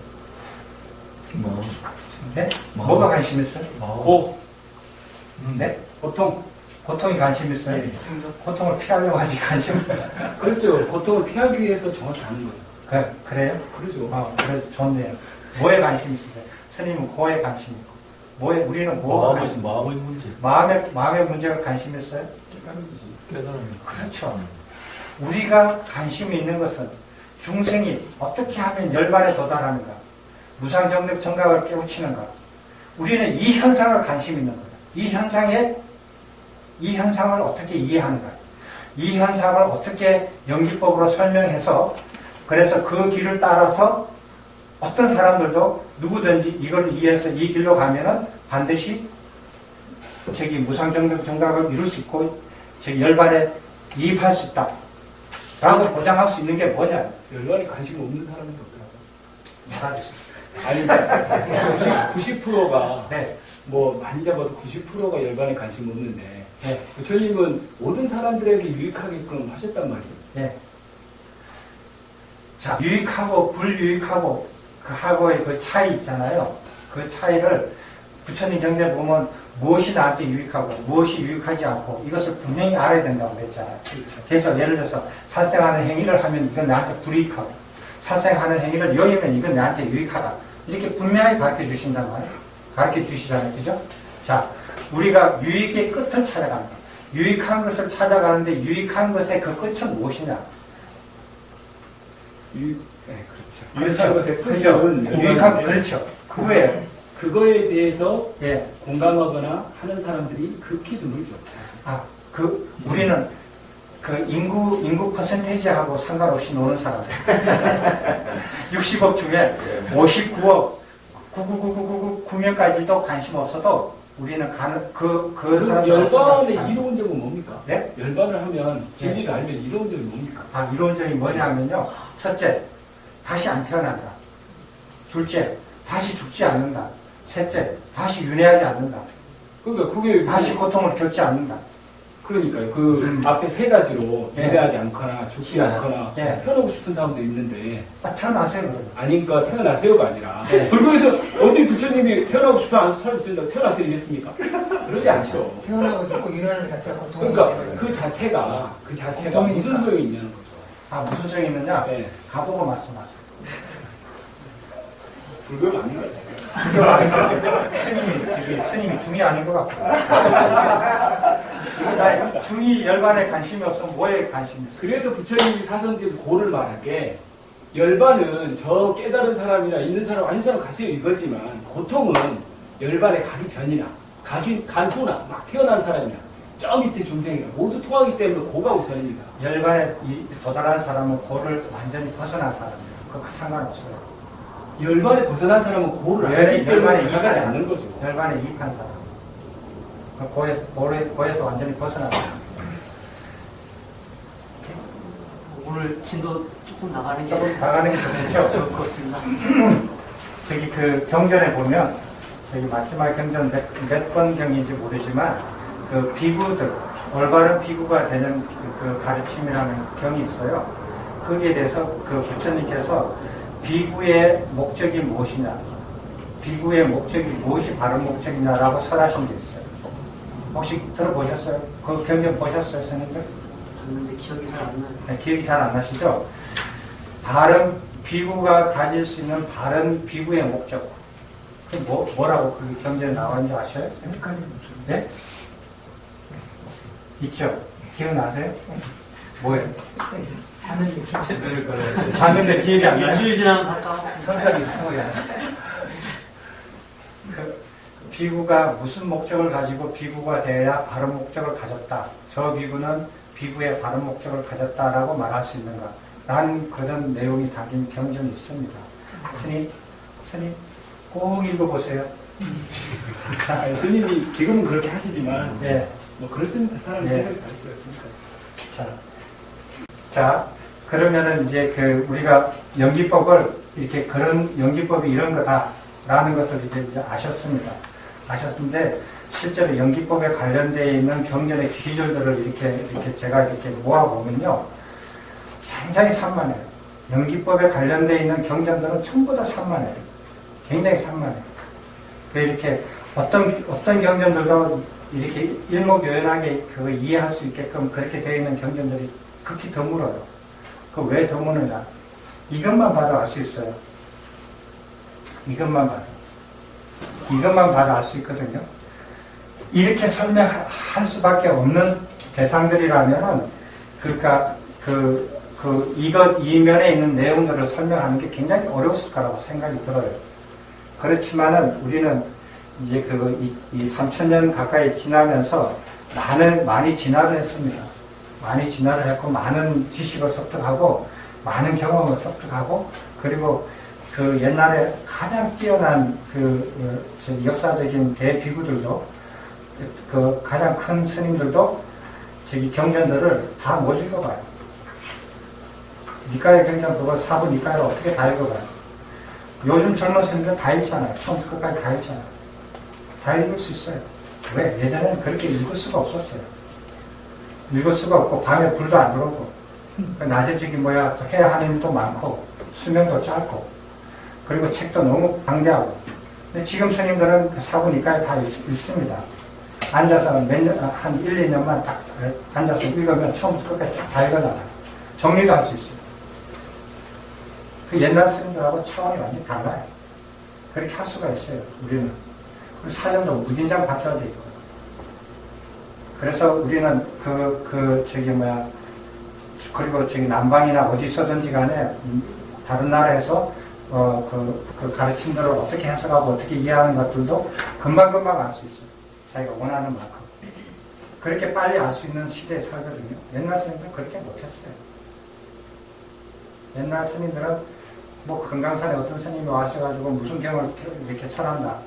네? 뭐가 관심 있어요? 고, 네? 고통이 관심 있어요? 네. 고통을 피하려고 하지 관심. 그렇죠. 고통을 피하기 위해서 정확히 아는 거죠. 그래요? 그러죠. 그래 좋네요. 뭐에 관심 있으세요? 스님은 고에 관심 있고, 우리는 뭐가 관심? 마음의 문제. 마음의 문제가 관심 있어요? 깨달음. 그렇죠. 우리가 관심이 있는 것은 중생이 어떻게 하면 열반에 도달하는가, 무상정득 정각을 깨우치는가. 우리는 이 현상을 관심 있는 거예요. 이 현상을 어떻게 이해하는가. 이 현상을 어떻게 연기법으로 설명해서 그래서 그 길을 따라서 어떤 사람들도 누구든지 이걸 이해해서 이 길로 가면은 반드시 무상정득 정각을 이룰 수 있고 열반에 이입할 수 있다. 라고 보장할 수 있는 게 뭐냐? 열반에 관심 없는 사람은 없더라고요. 말하겠습니다. 아니, 90%가, 네. 뭐, 많이 잡아도 90%가 열반에 관심 없는데, 네. 부처님은 모든 사람들에게 유익하게끔 하셨단 말이에요. 네. 자, 유익하고, 불유익하고, 하고의 그 차이 있잖아요. 그 차이를 부처님 경전에 보면 무엇이 나한테 유익하고 무엇이 유익하지 않고 이것을 분명히 알아야 된다고 그랬잖아요. 그래서 예를 들어서 살생하는 행위를 하면 이건 나한테 불이익하고 살생하는 행위를 여기면 이건 나한테 유익하다. 이렇게 분명히 가르쳐 주신단 말이에요. 가르쳐 주시잖아요. 그죠? 자, 우리가 유익의 끝을 찾아갑니다. 유익한 것을 찾아가는데 유익한 것의 그 끝은 무엇이냐? 유익한 것의 그렇죠. 끝은 유익한, 그렇죠. 그거예요. 그거에 대해서 예. 공감하거나 하는 사람들이 극히 드물죠. 우리는 그 인구 퍼센테이지하고 상관없이 노는 사람. 60억 중에 59억 99999명까지도 관심 없어도 우리는 가는 그 사람. 열반의 이로운 점은 뭡니까? 네? 열반을 하면 진리를 알면 이로운 점이 뭡니까? 이론적인 뭐냐면요. 첫째, 다시 안 태어난다. 둘째, 다시 죽지 않는다. 셋째, 다시 윤회하지 않는다. 그러니까 그게 다시 고통을 겪지 않는다. 그러니까요. 그 앞에 세 가지로 예. 윤회하지 않거나 죽지 않거나 예. 태어나고 싶은 사람도 있는데 태어나세요, 그러면. 아니니까 태어나세요가 아니라 예. 불교에서 어디 부처님이 태어나고 싶어 하는 사람 있으니까 태어나세요 이랬습니까? 그러지 않죠. 태어나고 죽고 일어나는 것 자체가 고통이 그러니까 그 자체가 무슨 소용이 있냐는 거죠. 무슨 소용이 있느냐? 예. 가보고 말씀하세요. 불교가 아닌 거예요. 스님이 중이 아닌 것 같고. 중이 열반에 관심이 없으면 뭐에 관심이 있어? 그래서 부처님이 사성제에서 고를 말하게 열반은 저 깨달은 사람이나 있는 사람 아닌 사람 가세요 이거지만 고통은 열반에 가기 전이나 간 후나 막 태어난 사람이나 저 밑에 중생이나 모두 통하기 때문에 고가 우선입니다. 열반에 도달한 사람은 고를 완전히 벗어난 사람이에요. 그거 상관없어요. 열반에 벗어난 사람은 고를 알기 때문에 이해가지 않는 거죠. 열반에 이익한 사람. 고에서 완전히 벗어난 사람. 오늘 진도 조금 나가는 게 조금 나가는 게 좋겠죠? 좋을 것 같습니다. 저기 그 경전에 보면 저기 마지막 경전 몇 번 경인지 모르지만 그 비구들 올바른 비구가 되는 그 가르침이라는 경이 있어요. 거기에 대해서 그 부처님께서 비구의 목적이 무엇이냐, 비구의 목적이 무엇이 바른 목적이냐라고 설하신 게 있어요. 혹시 들어보셨어요? 그 경전 보셨어요, 선생님들? 봤는데 기억이 잘 안 나요. 네, 기억이 잘 안 나시죠? 바른 비구가 가질 수 있는 바른 비구의 목적. 그 뭐라고 그 경전에 나왔는지 아셔요? 여기까지 네? 있죠? 기억나세요? 뭐예요? 하는 게 봤는데 기억이 안 나요? 일주일 지나면 갔다 성찰이 뭐야? 그 비구가 무슨 목적을 가지고 비구가 되어야 바른 목적을 가졌다. 저 비구는 비구의 바른 목적을 가졌다라고 말할 수 있는가? 라는 그런 내용이 담긴 경전이 있습니다. 스님 꼭 읽어보세요. 아니, 스님이 지금은 그렇게 하시지만 네. 뭐 그렇습니다. 사람이 네. 생각이 다를 수가 있으니까. 자, 그러면은 이제 그 우리가 연기법을 이렇게 그런 연기법이 이런 거다라는 것을 이제 아셨습니다. 아셨는데 실제로 연기법에 관련되어 있는 경전의 기절들을 이렇게 제가 이렇게 모아보면요. 굉장히 산만해요. 연기법에 관련되어 있는 경전들은 전부 다 산만해요. 굉장히 산만해요. 이렇게 어떤 경전들도 이렇게 일목요연하게 그거 이해할 수 있게끔 그렇게 되어 있는 경전들이 극히 드물어요. 그 왜 드무느냐? 이것만 봐도 알 수 있어요. 이것만 봐도 알 수 있거든요. 이렇게 설명할 수밖에 없는 대상들이라면은, 그러니까, 이면에 있는 내용들을 설명하는 게 굉장히 어려웠을 거라고 생각이 들어요. 그렇지만은 우리는 이제 이 3000년 가까이 지나면서 많이 진화를 했습니다. 많이 진화를 했고, 많은 지식을 습득하고, 많은 경험을 습득하고, 그리고 그 옛날에 가장 뛰어난 역사적인 대비구들도, 그 가장 큰 스님들도 저기 경전들을 다 못 읽어봐요. 니까의 경전 그거 사부 니까를 어떻게 다 읽어봐요? 요즘 젊은 스님들 다 읽잖아요. 처음부터 끝까지 다 읽잖아요. 다 읽을 수 있어요. 왜? 예전에는 그렇게 읽을 수가 없었어요. 읽을 수가 없고 밤에 불도 안 들어오고 낮에 해야 하는 일도 많고 수면도 짧고 그리고 책도 너무 방대하고. 근데 지금 스님들은 그 사부니까에 다 읽습니다. 앉아서 한 1, 2년만 딱 앉아서 읽으면 처음부터 끝까지 쫙 다 읽어놔요. 정리도 할 수 있어요. 그 옛날 스님들하고 차원이 완전히 달라요. 그렇게 할 수가 있어요, 우리는. 그리고 사전도 무진장 박자도 있고. 그래서 우리는 그리고 저기 남방이나 어디서든지 간에 다른 나라에서 그 가르친 대로 어떻게 해석하고 어떻게 이해하는 것들도 금방금방 알 수 있어요. 자기가 원하는 만큼. 그렇게 빨리 알 수 있는 시대에 살거든요. 옛날 스님들은 그렇게 못했어요. 옛날 스님들은 뭐 금강산에 어떤 스님이 와셔가지고 무슨 경을 이렇게 설한다.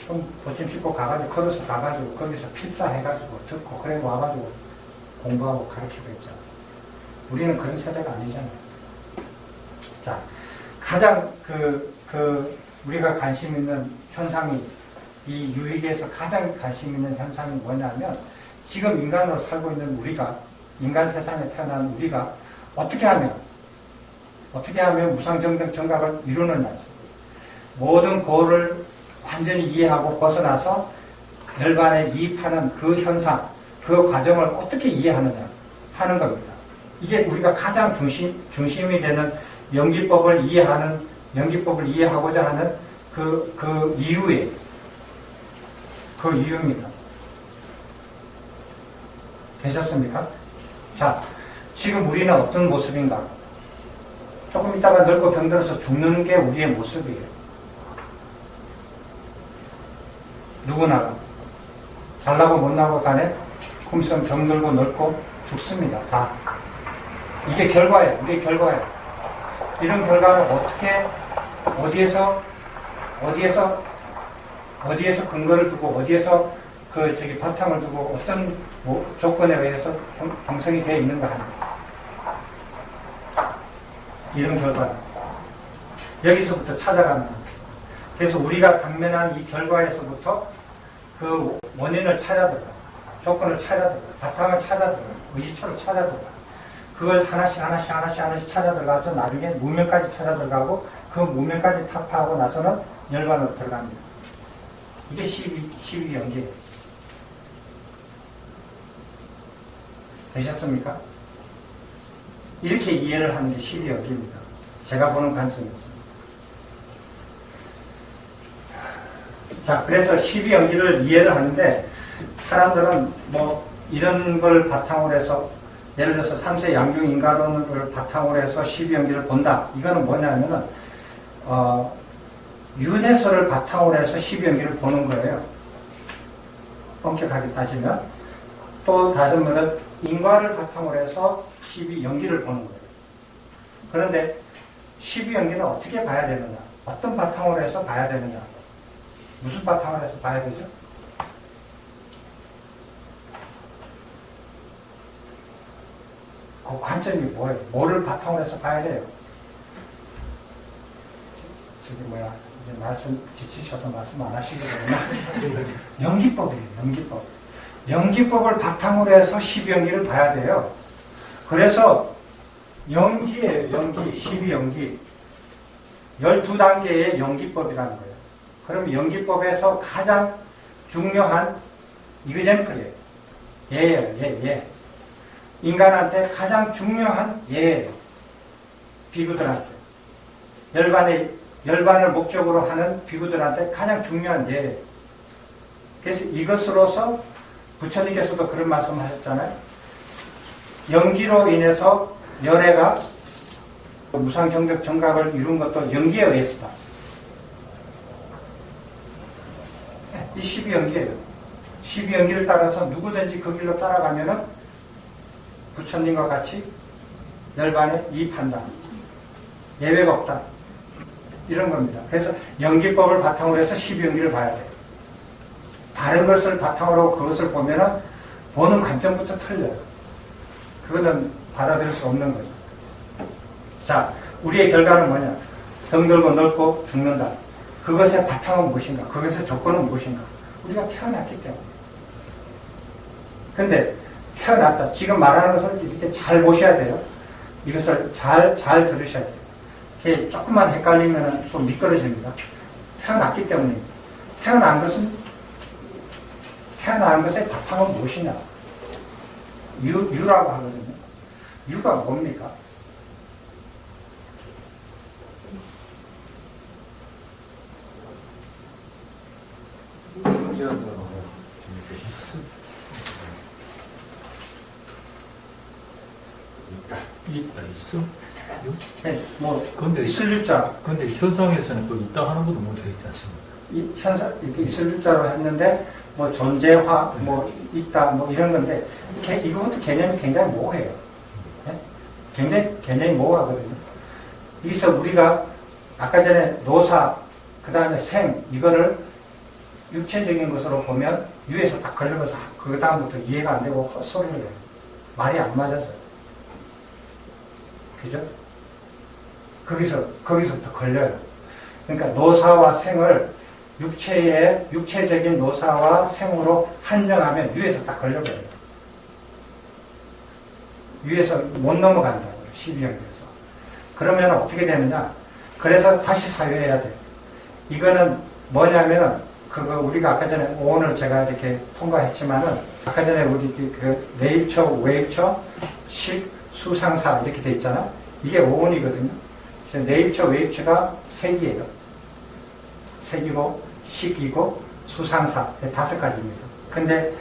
그럼 보침 싣고 가가지고 걸어서 가가지고 거기서 필사해가지고 듣고 그래 와가지고 공부하고 가르치고 있잖아. 우리는 그런 세대가 아니잖아요. 자, 가장 우리가 관심 있는 현상이 이 유익에서 가장 관심 있는 현상이 뭐냐면 지금 인간으로 살고 있는 우리가 인간 세상에 태어난 우리가 어떻게 하면 무상정등 정각을 이루느냐. 모든 고를 완전히 이해하고 벗어나서 열반에 이입하는 그 현상, 그 과정을 어떻게 이해하느냐 하는 겁니다. 이게 우리가 가장 중심이 되는 연기법을 이해하고자 하는 그 이유입니다. 되셨습니까? 자, 지금 우리는 어떤 모습인가? 조금 있다가 늙고 병들어서 죽는 게 우리의 모습이에요. 누구나 잘나고 못나고 간에 kum선 병들고 늙고 죽습니다. 다. 이게 결과예요. 이런 결과를 어디에서 근거를 두고 어디에서 바탕을 두고 어떤 조건에 의해서 형성이 되어 있는가 하는 이런 결과. 여기서부터 찾아가는 겁니다. 그래서 우리가 당면한 이 결과에서부터 그 원인을 찾아들어, 조건을 찾아들어, 바탕을 찾아들어, 의지처를 찾아들어. 그걸 하나씩 찾아들어가서 나중에 무명까지 찾아들어가고 그 무명까지 타파하고 나서는 열반으로 들어갑니다. 이게 12연계예요. 되셨습니까? 이렇게 이해를 하는 게 12연계입니다. 제가 보는 관점에서. 자, 그래서 12연기를 이해를 하는데 사람들은 뭐 이런 걸 바탕으로 해서 예를 들어서 3세 양중인가론을 바탕으로 해서 12연기를 본다. 이거는 뭐냐면은 윤회설을 바탕으로 해서 12연기를 보는 거예요. 엄격하게 따지면. 또 다른 말은 인과를 바탕으로 해서 12연기를 보는 거예요. 그런데 12연기는 어떻게 봐야 되느냐? 어떤 바탕으로 해서 봐야 되느냐? 무슨 바탕으로 해서 봐야 되죠? 그 관점이 뭐예요? 뭐를 바탕으로 해서 봐야 돼요? 이제 말씀 지치셔서 말씀 안 하시거든요. 연기법이에요, 연기법. 연기법을 바탕으로 해서 12연기를 봐야 돼요. 그래서 연기예요, 연기, 12연기. 12단계의 연기법이라는 거예요. 그럼 연기법에서 가장 중요한 이그젠플이에요. 예예요, 예. 인간한테 가장 중요한 예예요. 비구들한테. 열반을 목적으로 하는 비구들한테 가장 중요한 예예요. 그래서 이것으로서 부처님께서도 그런 말씀 하셨잖아요. 연기로 인해서 열애가 무상정득 정각을 이룬 것도 연기에 의해서다. 이 12연기예요. 12연기를 따라서 누구든지 그 길로 따라가면은 부처님과 같이 열반에 이입한다. 예외가 없다. 이런 겁니다. 그래서 연기법을 바탕으로 해서 12연기를 봐야 돼요. 다른 것을 바탕으로 그것을 보면은 보는 관점부터 틀려요. 그거는 받아들일 수 없는 거죠. 자, 우리의 결과는 뭐냐? 병들고 늙고 죽는다. 그것의 바탕은 무엇인가? 그것의 조건은 무엇인가? 우리가 태어났기 때문에. 근데 태어났다. 지금 말하는 것을 이렇게 잘 보셔야 돼요. 이것을 잘 들으셔야 돼요. 이렇게 조금만 헷갈리면 또 미끄러집니다. 태어났기 때문입니다. 태어난 것의 바탕은 무엇이냐? 유라고 하거든요. 유가 뭡니까? 있어. 네, 뭐 근데 있을 유자, 근데 현상에서는 또 있다 하는 것도 못되어 있지 않습니까? 이 현상 이렇게 있을 유자로 했는데 뭐 존재화, 뭐 있다, 뭐 이런 건데 이것도 개념이 굉장히 모호해요. 네? 굉장히 개념이 모호하거든요. 여기서 우리가 아까 전에 노사, 그 다음에 생 이거를 육체적인 것으로 보면 위에서 딱 걸려서 그 다음부터 이해가 안 되고 헛소리를 해요. 말이 안 맞아서. 그죠? 거기서부터 걸려요. 그러니까 노사와 생을 육체적인 노사와 생으로 한정하면 위에서 딱 걸려버려요. 위에서 못 넘어간다고요. 12형에서. 그러면 어떻게 되느냐? 그래서 다시 사유해야 돼요. 이거는 뭐냐면은, 우리가 아까 전에 오온을 제가 이렇게 통과했지만은, 아까 전에 우리 네이처, 웨이처, 식, 수상사 이렇게 돼 있잖아. 이게 오온이거든요. 네이처, 웨이처가 색이에요. 색이고, 식이고, 수상사. 5가지입니다. 근데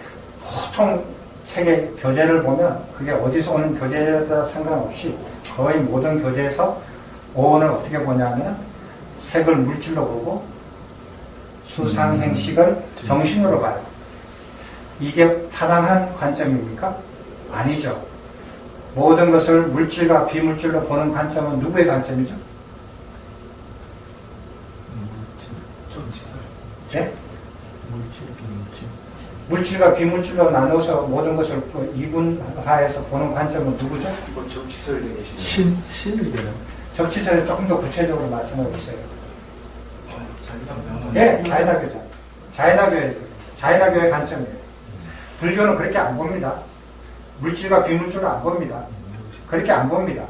보통 책의 교재를 보면 그게 어디서 오는 교재에 따라 상관없이 거의 모든 교재에서 오온을 어떻게 보냐면 색을 물질로 보고 수상행식을 정신으로 봐요. 이게 타당한 관점입니까? 아니죠. 모든 것을 물질과 비물질로 보는 관점은 누구의 관점이죠? 네? 물질과 비물질로 나눠서 모든 것을 이분화해서 보는 관점은 누구죠? 뭐 적치설 얘기시네요. 신이잖아요. 적치설을 조금 더 구체적으로 말씀해 보세요. 네, 자연학교죠. 자연학교의 관점이에요. 불교는 그렇게 안 봅니다. 물질과 비물질로 안 봅니다. 그렇게 안 봅니다.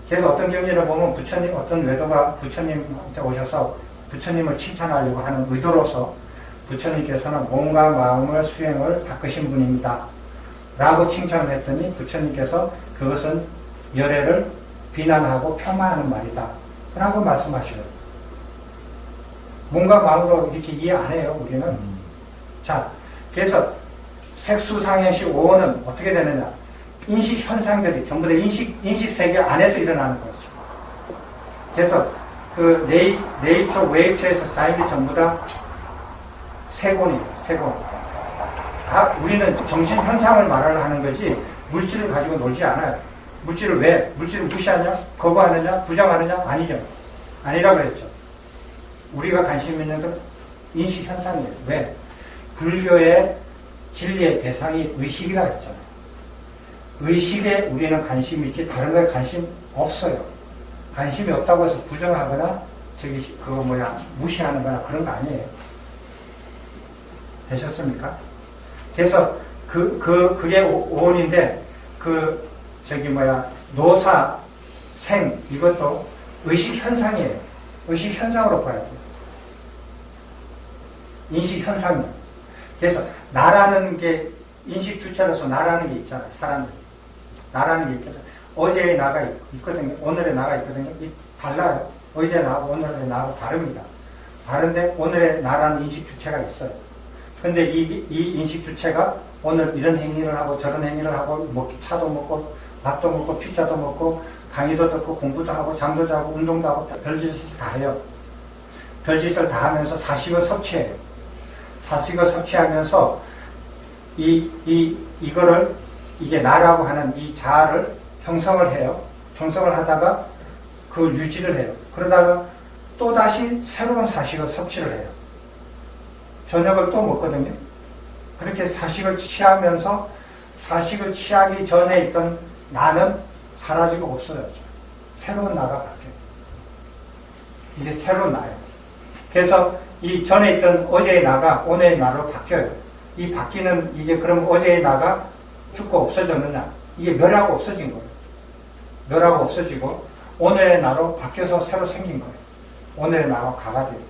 그래서 어떤 경전을 보면 어떤 외도가 부처님한테 오셔서 부처님을 칭찬하려고 하는 의도로서 부처님께서는 몸과 마음을 수행을 닦으신 분입니다. 라고 칭찬을 했더니 부처님께서 그것은 열애를 비난하고 폄하하는 말이다. 라고 말씀하시거든요. 몸과 마음으로 이렇게 이해 안 해요, 우리는. 자, 그래서 색수상행식 오온은 어떻게 되느냐. 인식 현상들이 전부 다 인식 세계 안에서 일어나는 거죠. 그래서 네이처, 웨이처에서 쌓인 게 전부 다 세곤이에요, 세곤. 우리는 정신 현상을 말을 하는 거지, 물질을 가지고 놀지 않아요. 물질을 왜? 물질을 무시하냐? 거부하느냐? 부정하느냐? 아니죠. 아니라 그랬죠. 우리가 관심 있는 건 인식 현상이에요. 왜? 불교의 진리의 대상이 의식이라 했잖아요. 의식에 우리는 관심이 있지 다른 거에 관심 없어요. 관심이 없다고 해서 부정하거나 무시하는 거나 그런 거 아니에요. 되셨습니까? 그래서 그게 오온인데 노사, 생 이것도 의식 현상이에요. 의식 현상으로 봐야 돼요. 인식 현상이에요. 그래서 나라는 게 인식 주체로서 나라는 게 있잖아요. 사람들이. 나라는 게 있거든요. 어제의 나가 있거든요. 오늘의 나가 있거든요. 달라요. 어제의 나하고 오늘의 나하고 다릅니다. 다른데 오늘의 나라는 인식 주체가 있어요. 근데 이 인식 주체가 오늘 이런 행위를 하고 저런 행위를 하고 차도 먹고 밥도 먹고 피자도 먹고 강의도 듣고 공부도 하고 잠도 자고 운동도 하고 별짓을 다 해요. 별짓을 다 하면서 사식을 섭취해요. 사식을 섭취하면서 이게 나라고 하는 이 자아를 형성을 해요. 형성을 하다가 그걸 유지를 해요. 그러다가 또다시 새로운 사식을 섭취를 해요. 저녁을 또 먹거든요. 그렇게 사식을 취하면서 사식을 취하기 전에 있던 나는 사라지고 없어졌죠. 새로운 나가 바뀌어요. 이제 새로운 나예요. 그래서 이 전에 있던 어제의 나가 오늘의 나로 바뀌어요. 이 바뀌는 이게 그럼 어제의 나가 죽고 없어졌느냐? 이게 멸하고 없어진 거예요. 멸하고 없어지고 오늘의 나로 바뀌어서 새로 생긴 거예요. 오늘의 나로 가가 돼요.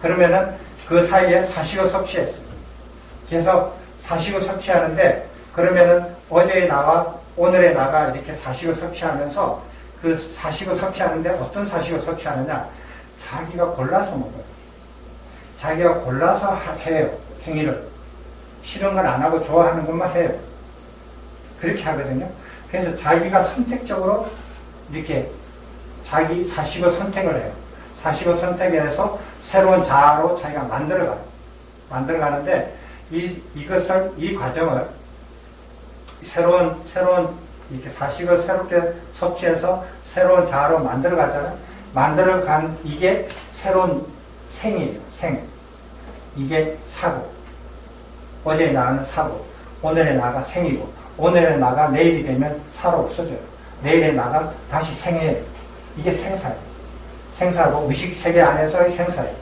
그러면은 그 사이에 사식을 섭취했어요. 그래서 사식을 섭취하는데 그러면은 어제의 나와 오늘의 나가 이렇게 사식을 섭취하면서 그 사식을 섭취하는데 어떤 사식을 섭취하느냐? 자기가 골라서 먹어요. 자기가 골라서 해요. 행위를. 싫은 건 안 하고 좋아하는 것만 해요. 그렇게 하거든요. 그래서 자기가 선택적으로 이렇게 자기 사식을 선택을 해요. 사식을 선택해서 새로운 자아로 자기가 만들어가요. 만들어가는데 이 과정을 새로운 이렇게 사식을 새롭게 섭취해서 새로운 자아로 만들어가잖아요. 만들어간 이게 새로운 생이에요. 생. 이게 사고. 어제 나는 사고, 오늘의 나가 생이고, 오늘의 나가 내일이 되면 사로 없어져요. 내일의 나가 다시 생해요. 이게 생사예요. 생사고 의식 세계 안에서의 생사예요.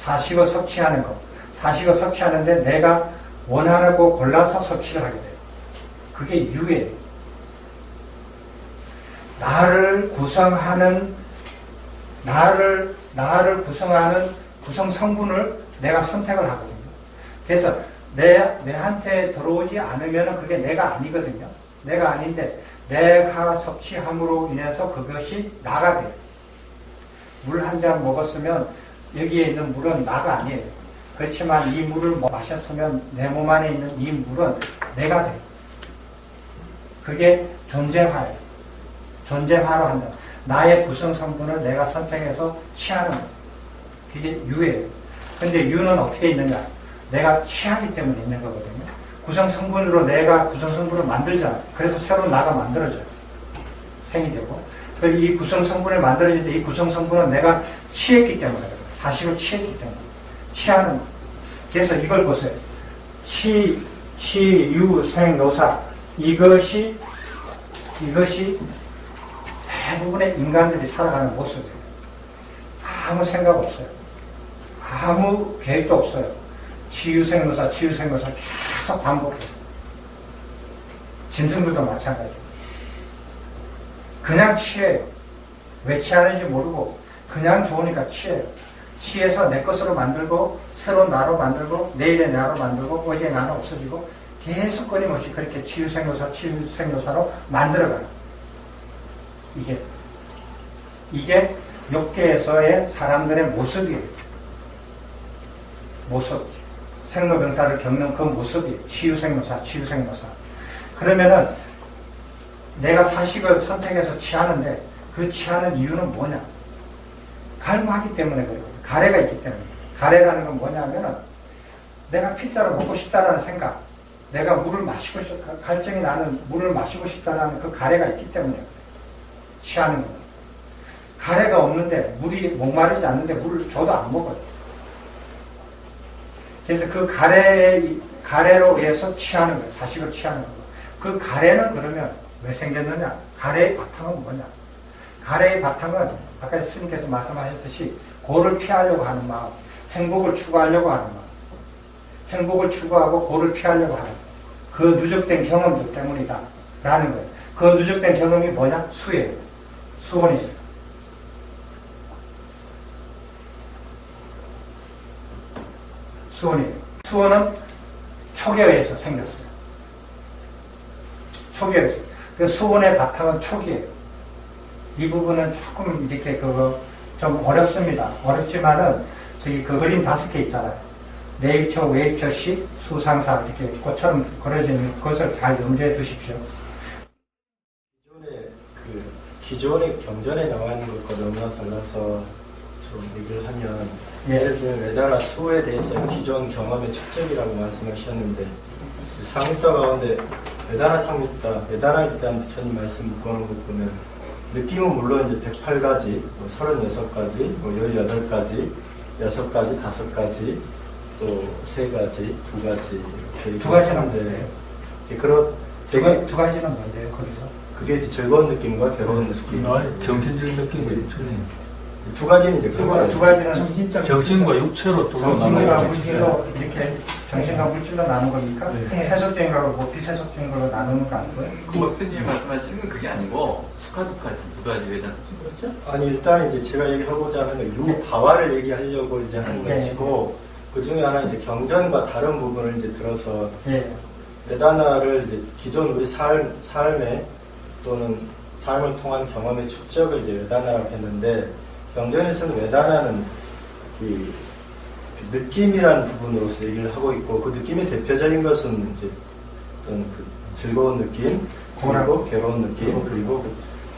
사식을 섭취하는 것. 사식을 섭취하는데 내가 원하고 골라서 섭취를 하게 돼요. 그게 유예예요. 나를 구성하는 구성 성분을 내가 선택을 하거든요. 그래서 내한테 들어오지 않으면 그게 내가 아니거든요. 내가 아닌데 내가 섭취함으로 인해서 그것이 나가 돼요. 물 한 잔 먹었으면 여기에 있는 물은 나가 아니에요. 그렇지만 이 물을 마셨으면 내 몸 안에 있는 이 물은 내가 돼요. 그게 존재화예요. 존재화로 한다. 나의 구성 성분을 내가 선택해서 취하는 거예요. 그게 유예요. 근데 유는 어떻게 있느냐? 내가 취하기 때문에 있는 거거든요. 구성 성분으로 내가 구성 성분을 만들잖아. 그래서 새로운 나가 만들어져요. 생이 되고. 이 구성 성분을 만들어질 때 이 구성 성분은 내가 취했기 때문에 그래요. 사식을 취했기 때문에. 취하는 거. 그래서 이걸 보세요. 유, 생, 노사. 이것이 대부분의 인간들이 살아가는 모습이에요. 아무 생각 없어요. 아무 계획도 없어요. 치유생노사 계속 반복해요. 짐승들도 마찬가지예요. 그냥 취해요. 왜 취하는지 모르고 그냥 좋으니까 취해요. 취해서 내 것으로 만들고 새로운 나로 만들고 내일의 나로 만들고 어제의 나는 없어지고 계속 끊임없이 그렇게 치유생노사로 만들어가요. 이게 욕계에서의 사람들의 모습이에요. 모습. 생로병사를 겪는 그 모습이 치유생노사. 그러면은 내가 사식을 선택해서 취하는데 그 취하는 이유는 뭐냐? 갈망하기 때문에 그래요. 가래가 있기 때문에. 가래라는 건 뭐냐면은 내가 피자를 먹고 싶다라는 생각, 내가 물을 마시고 싶다, 갈증이 나는 물을 마시고 싶다라는 그 가래가 있기 때문에 그래요. 취하는 거예요. 가래가 없는데 물이 목마르지 않는데 물을 줘도 안 먹어요. 그래서 그 가래로 의해서 취하는 거예요. 사식을 취하는 거예요. 그 가래는 그러면 왜 생겼느냐? 가래의 바탕은 뭐냐? 가래의 바탕은 아까 스님께서 말씀하셨듯이 고를 피하려고 하는 마음, 행복을 추구하려고 하는 마음, 행복을 추구하고 고를 피하려고 하는 그 누적된 경험들 때문이다 라는 거예요. 그 누적된 경험이 뭐냐? 수예요. 수원이죠. 수원이에요. 수원은 촉에 의해서 생겼어요. 촉에 의해서. 그 수원의 바탕은 촉이에요. 이 부분은 조금 이렇게 좀 어렵습니다. 어렵지만은 저기 그 그림 5개 있잖아요. 내입처, 외입처, 식, 수상사 이렇게 꽃처럼 그려진 것을 잘 염두에 두십시오. 기존의 경전에 나와 있는 것과 너무나 달라서 좀 얘기를 하면 예. 예를 들면 외다나 수에 대해서 기존 경험의 축적이라고 말씀하셨는데 상육다 가운데 외다나 상육다, 외다나에 대한 부처님 말씀 묶어놓은 것 보면 느낌은 물론 이제 108가지, 36가지, 18가지, 6가지, 5가지, 또 3가지, 2가지 이렇게 두 가지는 뭔데요? 두 가지는 뭔데요, 거기서? 그게 즐거운 느낌과 괴로운 느낌. 정신적인 느낌과 육체적인 두 가지는 이제 두 가지는 정신과 육체로 또 정신과 나눠요. 물질로 이렇게 정신과 물질로 나눈 겁니까? 네. 세속적인 거고 비세속적인 걸로 나누는 거 아니고요? 그 스님 말씀하시는 건 그게 아니고 수카두카 두 가지 외단도 그렇죠? 아니 일단 이제 제가 얘기하고자 하는 건 유바와를 얘기하려고 이제 하는 네. 것이고 그 중에 하나 이제 경전과 다른 부분을 이제 들어서 예. 베다나를 이제 기존 우리 삶에 또는 삶을 통한 경험의 축적을 이제 베다나라고 했는데 경전에서는 베다나는 그 느낌이라는 부분으로서 얘기를 하고 있고 그 느낌의 대표적인 것은 이제 어떤 그 즐거운 느낌, 그리고 괴로운 느낌, 그리고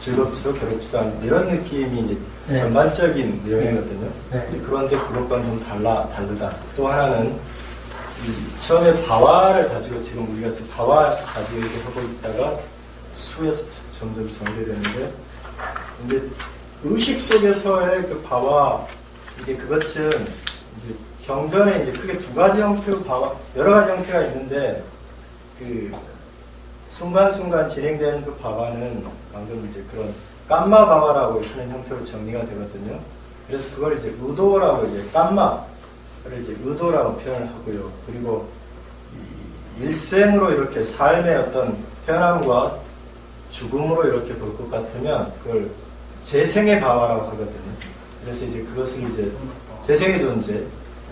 즐겁지도 괴롭지도 않은 이런 느낌이 이제 네. 전반적인 내용이거든요. 네. 그런데 그것과는 좀 다르다. 또 하나는 이 처음에 바와를 가지고 지금 우리가 지금 바와 가지고 얘기하고 있다가 수에서 점점 전개되는데 이제 의식 속에서의 그 바와 이제 그것은 이제 경전에 이제 크게 두 가지 형태의 바와 여러 가지 형태가 있는데 그 순간순간 진행되는 그 바와는 방금 이제 그런 깜마 바와라고 하는 형태로 정리가 되거든요. 그래서 그걸 이제 의도라고 이제 깜마를 이제 의도라고 표현을 하고요. 그리고 이 일생으로 이렇게 삶의 어떤 편함과 죽음으로 이렇게 볼 것 같으면 그걸 재생의 바와라고 하거든요. 그래서 이제 그것을 이제 재생의 존재,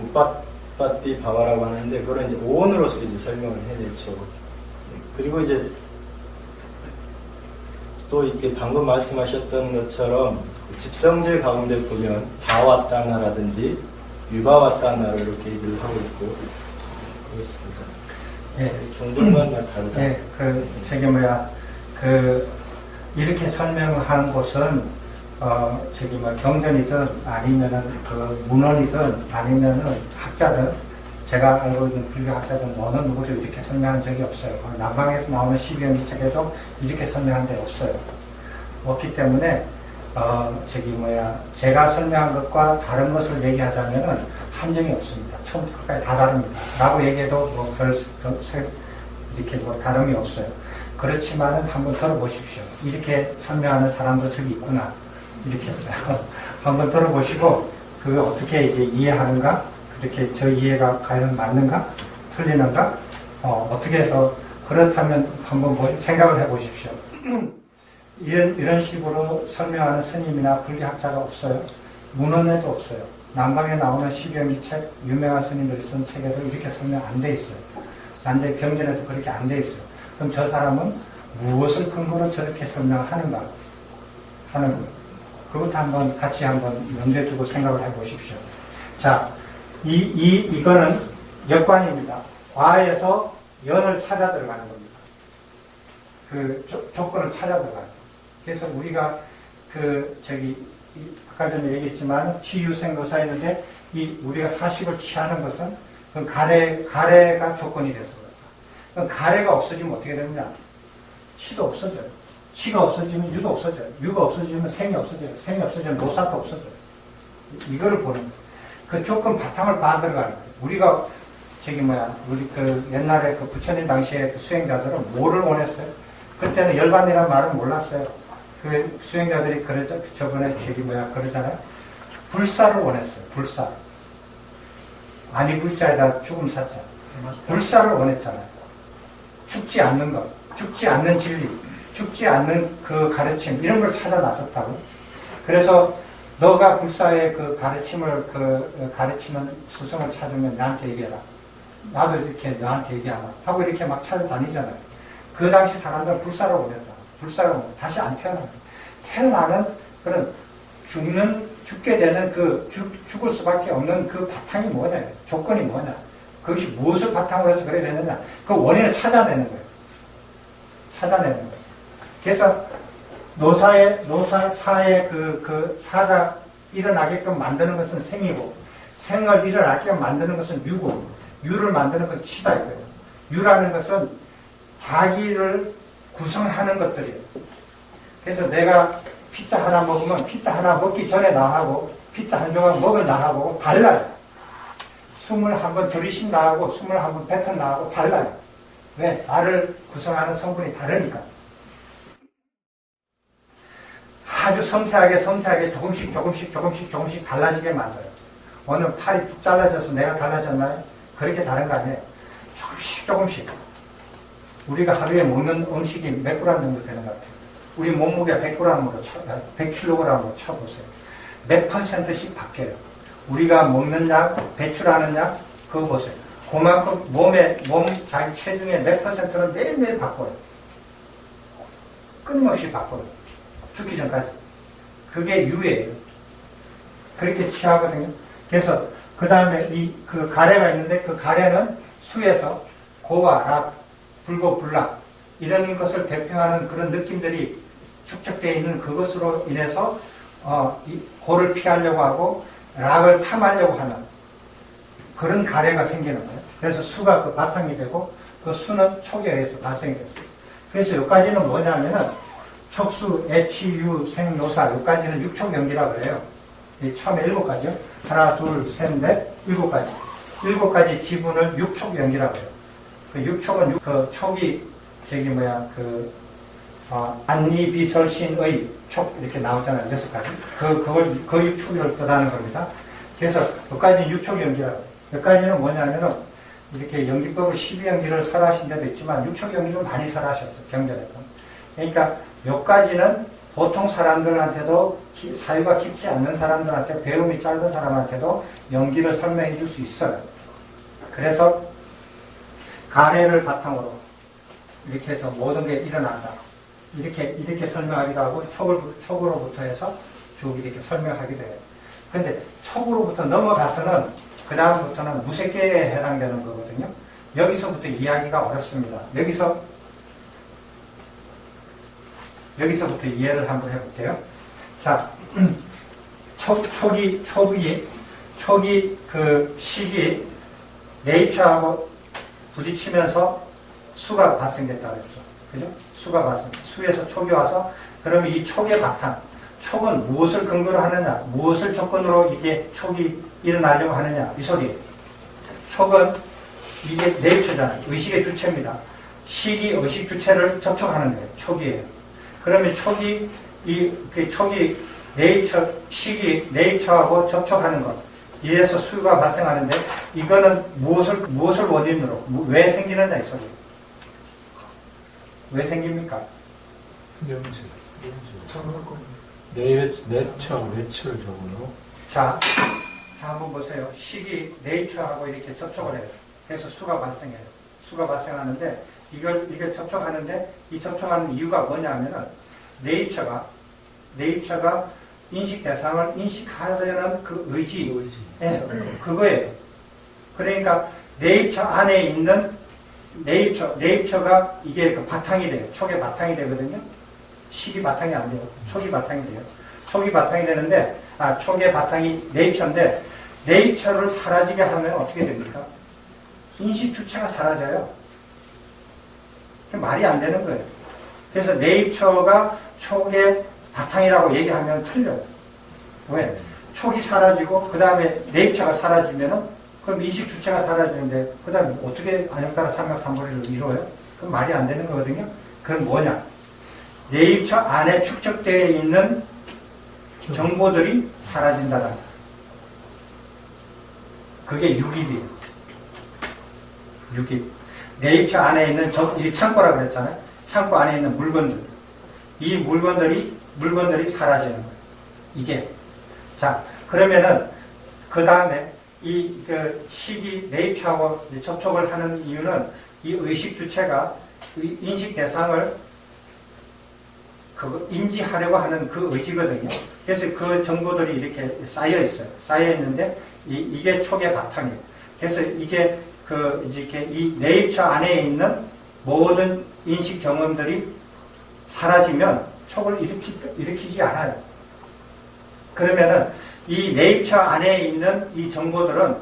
우빠빠띠 바와라고 하는데 그걸 이제 오온으로서 이제 설명을 해냈죠. 그리고 이제 또 이렇게 방금 말씀하셨던 것처럼 집성제 가운데 보면 바와따나라든지 유바와따나를 이렇게 얘기를 하고 있고 그렇습니다. 예. 경전과는 다르다. 예, 이렇게 설명한 곳은, 경전이든 아니면은 그 문헌이든 아니면은 학자든, 제가 알고 있는 불교학자든 어느 누구도 이렇게 설명한 적이 없어요. 남방에서 나오는 12연기 책에도 이렇게 설명한 데 없어요. 없기 때문에, 제가 설명한 것과 다른 것을 얘기하자면은 함정이 없습니다. 처음부터 끝까지 다 다릅니다. 라고 얘기해도 이렇게 다름이 없어요. 그렇지만은 한번 들어보십시오. 이렇게 설명하는 사람도 저기 있구나. 이렇게 했어요. 한번 들어보시고, 그걸 어떻게 이제 이해하는가? 그렇게 저 이해가 과연 맞는가? 틀리는가? 어떻게 해서, 그렇다면 한번 생각을 해 보십시오. 이런 식으로 설명하는 스님이나 불교학자가 없어요. 문헌에도 없어요. 남방에 나오는 12연기 책, 유명한 스님들이 쓴 책에도 이렇게 설명 안 돼 있어요. 난데 경전에도 그렇게 안 돼 있어요. 그럼 저 사람은 무엇을 근거로 저렇게 설명하는가 하는 거예요. 그것도 한번 같이 한번 염두에 두고 생각을 해 보십시오. 자, 이거는 역관입니다. 과에서 연을 찾아 들어가는 겁니다. 그 조건을 찾아 들어가는 거예요. 그래서 우리가 아까 전에 얘기했지만 치유생거사였는데 우리가 사식을 취하는 것은 그 가래가 조건이 돼서 그럼 가래가 없어지면 어떻게 됩니까? 치도 없어져요. 치가 없어지면 유도 없어져요. 유가 없어지면 생이 없어져요. 생이 없어지면 노사도 없어져요. 이거를 보는 거예요. 그 조건 바탕을 받아들어가는 거예요. 우리가 우리 옛날에 그 부처님 당시에 그 수행자들은 뭐를 원했어요? 그때는 열반이라는 말은 몰랐어요. 그 수행자들이 저번에 그러잖아요. 불사를 원했어요. 불사. 아니 불자에다 죽음 사자. 불사를 원했잖아요. 죽지 않는 것, 죽지 않는 진리, 죽지 않는 그 가르침, 이런 걸 찾아 나섰다고. 그래서 너가 불사의 그 가르침을, 가르치는 스승을 찾으면 나한테 얘기해라. 나도 이렇게 너한테 얘기하라. 하고 이렇게 막 찾아다니잖아요. 그 당시 사람들은 불사를 원했다. 불사를 원했다. 다시 안 태어나요. 태어나는 그런 죽게 되는 죽을 수밖에 없는 그 바탕이 뭐냐, 조건이 뭐냐. 그것이 무엇을 바탕으로 해서 그래 되느냐. 그 원인을 찾아내는 거예요. 찾아내는 거예요. 그래서 사의 사가 일어나게끔 만드는 것은 생이고, 생을 일어나게끔 만드는 것은 유고, 유를 만드는 것은 치다 이거예요. 유라는 것은 자기를 구성하는 것들이에요. 그래서 내가 피자 하나 먹으면 피자 하나 먹기 전에 나하고 피자 한 조각 먹을 나하고 달라요. 숨을 한번 들이쉰 나하고 숨을 한번 뱉은 나하고 달라요. 왜? 나를 구성하는 성분이 다르니까. 아주 섬세하게 조금씩 달라지게 만들어요. 어느 팔이 뚝 잘라져서 내가 달라졌나요? 그렇게 다른 거 아니에요. 조금씩. 우리가 하루에 먹는 음식이 몇 그램 정도 되는 것 같아요? 우리 몸무게 100kg으로 쳐보세요. 몇 %씩 바뀌어요. 우리가 먹는 약, 배출하는 약, 그거 보세요. 그만큼 자기 체중의 몇 %는 매일매일 바꿔요. 끊임없이 바꿔요. 죽기 전까지. 그게 유예예요. 그렇게 취하거든요. 그래서, 그 다음에 그 가래가 있는데, 그 가래는 수에서 고와 락, 불고 불락, 이런 것을 대표하는 그런 느낌들이 축적되어 있는 그것으로 인해서, 고를 피하려고 하고, 락을 탐하려고 하는 그런 가래가 생기는 거예요. 그래서 수가 그 바탕이 되고, 그 수는 촉에 의해서 발생이 됐어요. 그래서 여기까지는 뭐냐면은, 촉수, 애치, 유, 생, 노사, 여기까지는 6촉 연기라고 그래요. 처음에 7가지요. 하나, 둘, 셋, 넷, 7가지. 7가지 지분을 6촉 연기라고 해요. 그 6촉은 그 촉이 안니비설신의 촉 이렇게 나오잖아요. 6가지. 그 6촉을 뜻하는 겁니다. 그래서 여기까지는 6촉 연기라고 해요. 여기까지는 뭐냐면은 이렇게 연기법을 12연기를 설하신 데도 있지만 6촉 연기를 많이 설하셨어요. 경전에서. 그러니까 여기까지는 보통 사람들한테도 사유가 깊지 않는 사람들한테 배움이 짧은 사람한테도 연기를 설명해 줄 수 있어요. 그래서 가래를 바탕으로 이렇게 해서 모든 게 일어난다. 이렇게 설명하기도 하고 촉으로부터 해서 쭉 이렇게 설명하기도 해요. 근데 촉으로부터 넘어가서는 그 다음부터는 무색계에 해당되는 거거든요. 여기서부터 이해하기가 어렵습니다. 여기서부터 이해를 한번 해볼게요. 자, 촉이 그 식이 네이처하고 부딪히면서 수가 발생됐다고 했죠. 그죠? 수에서 촉이 와서, 그러면 이 촉의 바탕, 촉은 무엇을 근거로 하느냐, 무엇을 조건으로 이게 촉이 일어나려고 하느냐, 이 소리예요. 촉은 이게 네이처잖아요. 의식의 주체입니다. 식이 의식 주체를 접촉하는 거예요. 촉이에요. 그러면 촉이 식이 네이처하고 접촉하는 것. 이래서 수가 발생하는데, 이거는 무엇을 원인으로, 왜 생기느냐, 이 소리예요. 왜 생깁니까? 내처, 외철적으로. 자, 한번 보세요. 식이 네이처하고 이렇게 접촉을 해요. 그래서 수가 발생해요. 수가 발생하는데, 이걸 접촉하는데, 이 접촉하는 이유가 뭐냐면은, 네이처가 인식 대상을 인식하려는 그 의지. 그거예요. 그러니까, 네이처 안에 있는 네이처가 이게 그 바탕이 돼요. 촉의 바탕이 되거든요. 식이 바탕이 안 돼요. 촉이 바탕이 돼요. 촉이 바탕이 되는데, 촉의 바탕이 네이처인데, 네이처를 사라지게 하면 어떻게 됩니까? 인식 주체가 사라져요. 말이 안 되는 거예요. 그래서 네이처가 촉의 바탕이라고 얘기하면 틀려요. 왜? 촉이 사라지고, 그 다음에 네이처가 사라지면은, 그럼 인식 주체가 사라지는데, 그 다음에 어떻게 안역따라 삼각삼거리를 이루어요? 그럼 말이 안 되는 거거든요. 그건 뭐냐? 네이처 안에 축적되어 있는 정보들이 사라진다는 거예요. 그게 유깁이에요. 유깁. 네이처 안에 있는 이 창고라고 그랬잖아요. 창고 안에 있는 물건들. 이 물건들이 사라지는 거예요. 이게. 자, 그러면은, 그 다음에 그 식이 네이처하고 접촉을 하는 이유는 이 의식 주체가 인식 대상을 인지하려고 하는 그 의지거든요. 그래서 그 정보들이 이렇게 쌓여 있어요. 쌓여 있는데 이게 촉의 바탕이에요. 그래서 이게 이 네이처 안에 있는 모든 인식 경험들이 사라지면 촉을 일으키지 않아요. 그러면은 이 네이처 안에 있는 이 정보들은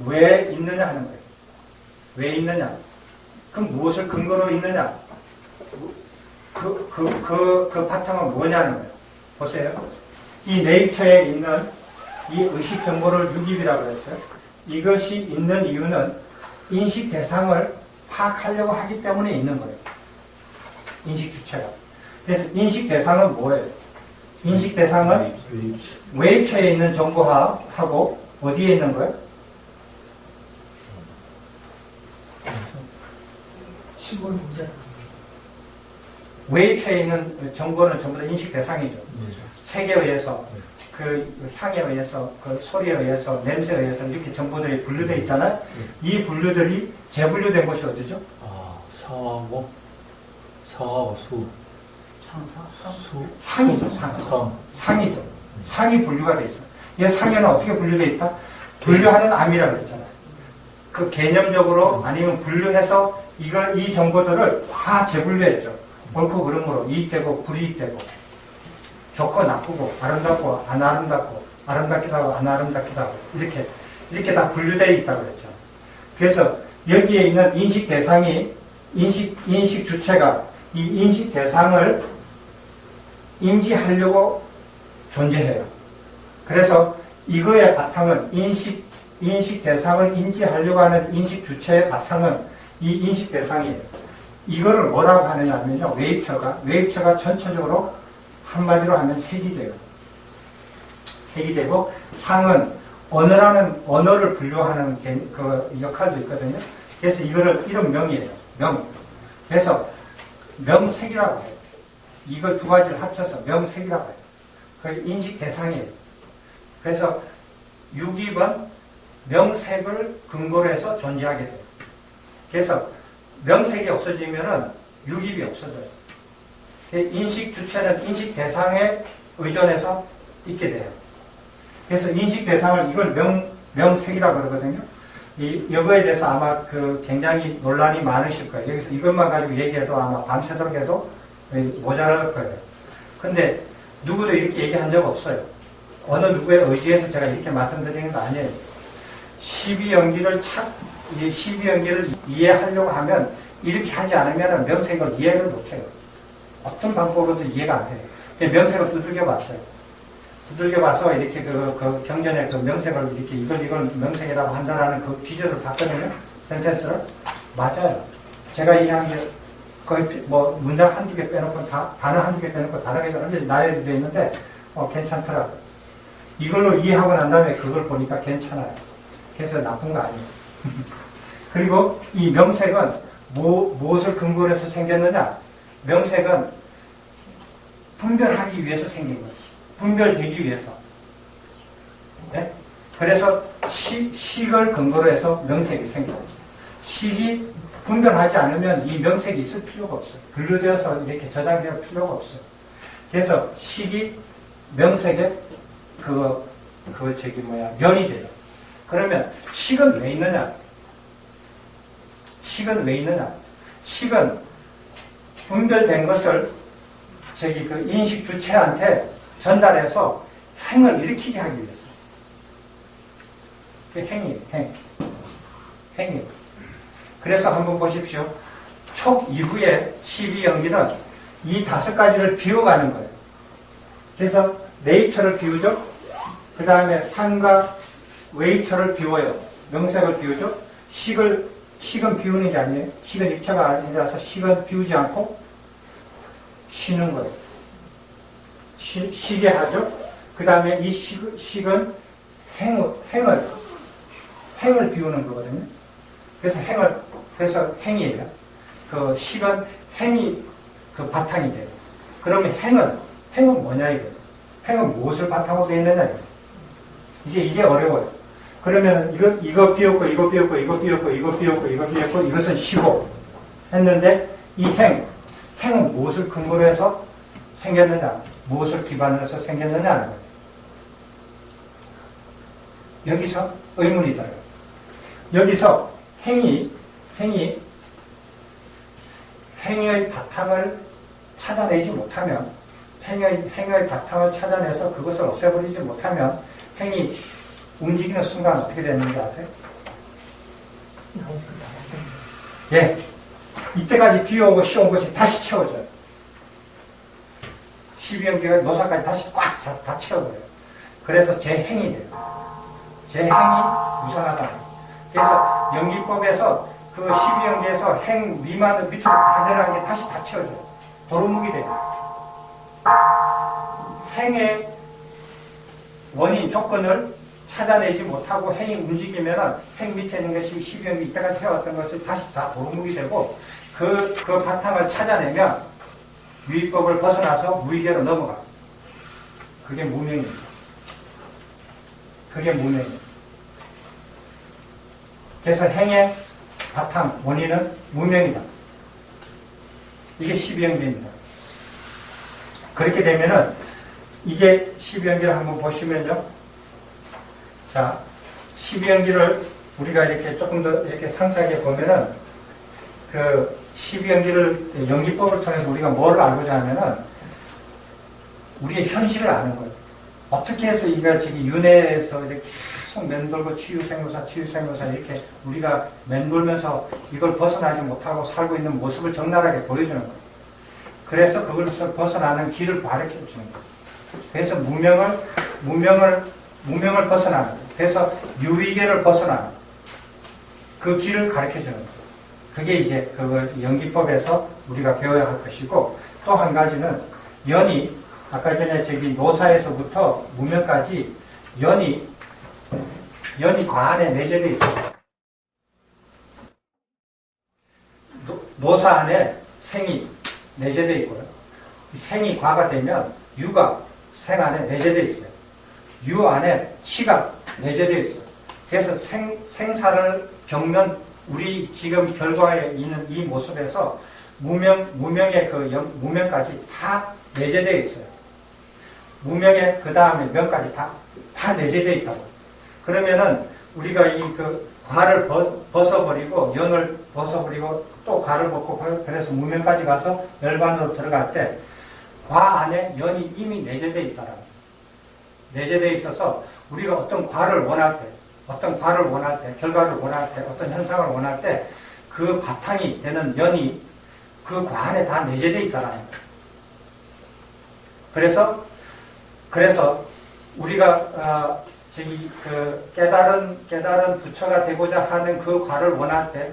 왜 있느냐 하는 거예요. 왜 있느냐? 그럼 무엇을 근거로 있느냐? 그 바탕은 뭐냐는 거예요. 보세요. 이 네이처에 있는 이 의식 정보를 유깁이라고 했어요. 이것이 있는 이유는 인식 대상을 파악하려고 하기 때문에 있는 거예요. 인식 주체가. 그래서 인식 대상은 뭐예요? 인식 대상은 웨이처에 있는 정보하고 어디에 있는 거예요? 시골 문제. 웨이브체에 있는 정보는 전부 다 인식 대상이죠. 색에 의해서, 그 향에 의해서, 그 소리에 의해서, 냄새에 의해서 이렇게 정보들이 분류되어 있잖아요. 이 분류들이 재분류된 곳이 어디죠? 아, 사하고 사하고 수, 상이죠, 상이죠. 상이 분류가 돼 있어. 이 상에는 어떻게 분류되어 있다? 분류하는 암이라고 그랬잖아요. 그 개념적으로 아니면 분류해서 이 정보들을 다 재분류했죠. 옳고 그름으로 이익되고 불이익되고, 좋고 나쁘고, 아름답고 안 아름답고, 아름답기도 하고 안 아름답기도 하고, 이렇게 다 분류되어 있다고 그랬죠. 그래서 여기에 있는 인식 대상이, 인식 주체가 이 인식 대상을 인지하려고 존재해요. 그래서 이거의 바탕은 인식 대상을 인지하려고 하는 인식 주체의 바탕은 이 인식 대상이에요. 이거를 뭐라고 하느냐면요. 웨이브처가 전체적으로 한마디로 하면 색이 돼요. 색이 되고, 상은 언어를 분류하는 그 역할도 있거든요. 그래서 이런 명이에요. 명. 그래서 명색이라고 해요. 이걸 두 가지를 합쳐서 명색이라고 해요. 그 인식 대상이에요. 그래서 유기번 명색을 근거로 해서 존재하게 돼요. 그래서 명색이 없어지면은 유기비 없어져요. 인식 주체는 인식 대상에 의존해서 있게 돼요. 그래서 인식 대상을 이걸 명색이라고 그러거든요. 이거에 대해서 아마 굉장히 논란이 많으실 거예요. 여기서 이것만 가지고 얘기해도 아마 밤새도록 해도 모자랄 거예요. 근데 누구도 이렇게 얘기한 적 없어요. 어느 누구의 의지에서 제가 이렇게 말씀드리는 거 아니에요. 12연기를 이해하려고 하면 이렇게 하지 않으면 명색을 이해를 못해요. 어떤 방법으로도 이해가 안 돼요. 명색을 두들겨봤어요. 두들겨봐서 이렇게 그 경전에 그 명색을 이렇게 이걸 명색이라고 한다는 그 기준을 봤거든요. 센텐스를. 맞아요. 제가 이해한 게 거의 뭐 문장 한두 개 빼놓고 단어 한두 개 빼놓고 다른 게 완전히 나열되어 있는데 괜찮더라고요. 이걸로 이해하고 난 다음에 그걸 보니까 괜찮아요. 그래서 나쁜 거 아니에요. 그리고 이 명색은 무엇을 근거로 해서 생겼느냐? 명색은 분별하기 위해서 생긴 거예요. 분별되기 위해서. 네? 그래서 식을 근거로 해서 명색이 생겨요. 식이 분별하지 않으면 이 명색이 있을 필요가 없어요. 분류되어서 이렇게 저장될 필요가 없어요. 그래서 식이 명색의 면이 돼요. 그러면 식은 왜 있느냐? 식은 분별된 것을 그 인식 주체한테 전달해서 행을 일으키게 하기 위해서. 그 행이에요. 그래서 한번 보십시오. 촉 이후에 12연기는 이 5가지를 비워가는 거예요. 그래서 네이처를 비우죠. 그 다음에 상과 웨이처를 비워요. 명색을 비우죠. 식은 비우는 게 아니에요. 식은 입체가 아니라서 식은 비우지 않고 쉬는 거예요. 쉬게 하죠. 그 다음에 이 식은 행을 비우는 거거든요. 그래서 행이에요. 그 식은 행이 그 바탕이 돼요. 그러면 행은 뭐냐 이거예요. 행은 무엇을 바탕으로 되어 있느냐 이거예요. 이제 이게 어려워요. 그러면 이거 비웠고 이것은 쉬고 했는데 이 행은 무엇을 근거로 해서 생겼느냐, 무엇을 기반으로 해서 생겼느냐 하는 거예요. 여기서 의문이 들어요. 여기서 행의 바탕을 찾아내지 못하면, 행의 바탕을 찾아내서 그것을 없애버리지 못하면 행이 움직이는 순간 어떻게 되는지 아세요? 예. 이때까지 비워오고 쉬어온 것이 다시 채워져요. 12연기가 노사까지 다시 꽉 다 채워버려요. 그래서 재행이 돼요. 재행이 무상하다. 그래서 연기법에서 그 12연기에서 행 미만을 밑으로 다 내려간 게 다시 다 채워져요. 도루묵이 돼요. 행의 원인, 조건을 찾아내지 못하고 행이 움직이면 행 밑에 있는 것이 12연기 이때까지 해왔던 것이 다시 다 도루묵이 되고 그 바탕을 찾아내면 유의법을 벗어나서 무의계로 넘어가. 그게 무명입니다. 그게 무명입니다. 그래서 행의 바탕, 원인은 무명이다. 이게 12연계입니다. 그렇게 되면은, 이게 12연계를 한번 보시면요. 자, 12연계를 우리가 이렇게 조금 더 이렇게 상세하게 보면은, 그 12연계를, 연기법을 통해서 우리가 뭘 알고자 하면은, 우리의 현실을 아는 거예요. 어떻게 해서 이가 지금 윤회에서 이렇게 계속 맴돌고 치유생로사 이렇게 우리가 맴돌면서 이걸 벗어나지 못하고 살고 있는 모습을 적나라하게 보여주는 거예요. 그래서 그것을 벗어나는 길을 가르쳐 주는 거예요. 그래서 무명을 벗어나는 거예요. 그래서 유의계를 벗어나는 그 길을 가르쳐 주는 거예요. 그게 이제 그 연기법에서 우리가 배워야 할 것이고, 또 한 가지는 연이, 아까 전에 저기 노사에서부터 무명까지 연이 과안에 내재되어 있어요. 노사 안에 생이 내재되어 있고요. 생이 과가 되면 유가 생 안에 내재되어 있어요. 유 안에 치가 내재되어 있어요. 그래서 생사를 겪는 우리 지금 결과에 있는 이 모습에서 무명의 무명까지 다 내재되어 있어요. 무명의 그 다음에 명까지 다 내재되어 있다고. 그러면은 우리가 그 과를 벗어버리고 연을 벗어버리고 또 과를 벗고 그래서 무명까지 가서 열반으로 들어갈 때 과 안에 연이 이미 내재되어 있다라는 거예요. 내재되어 있어서 우리가 어떤 과를 원할 때, 결과를 원할 때, 어떤 현상을 원할 때 그 바탕이 되는 연이 그 과 안에 다 내재되어 있다라는 거예요. 그래서 우리가 깨달은 부처가 되고자 하는 그 과를 원할 때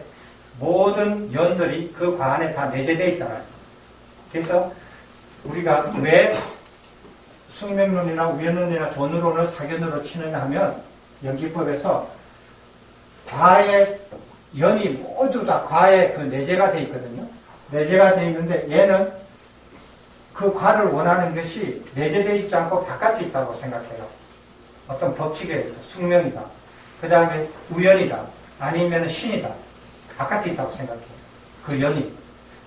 모든 연들이 그 과 안에 다 내재되어 있다라는 거예요. 그래서 우리가 왜 숙명론이나 우연론이나 존으로는 사견으로 치느냐 하면 연기법에서 과의 연이 모두 다 과에 그 내재가 되어 있거든요. 내재가 되어 있는데 얘는 그 과를 원하는 것이 내재되어 있지 않고 바깥에 있다고 생각해요. 어떤 법칙에 의해서 숙명이다. 그 다음에 우연이다. 아니면 신이다. 바깥에 있다고 생각해요. 그 연이.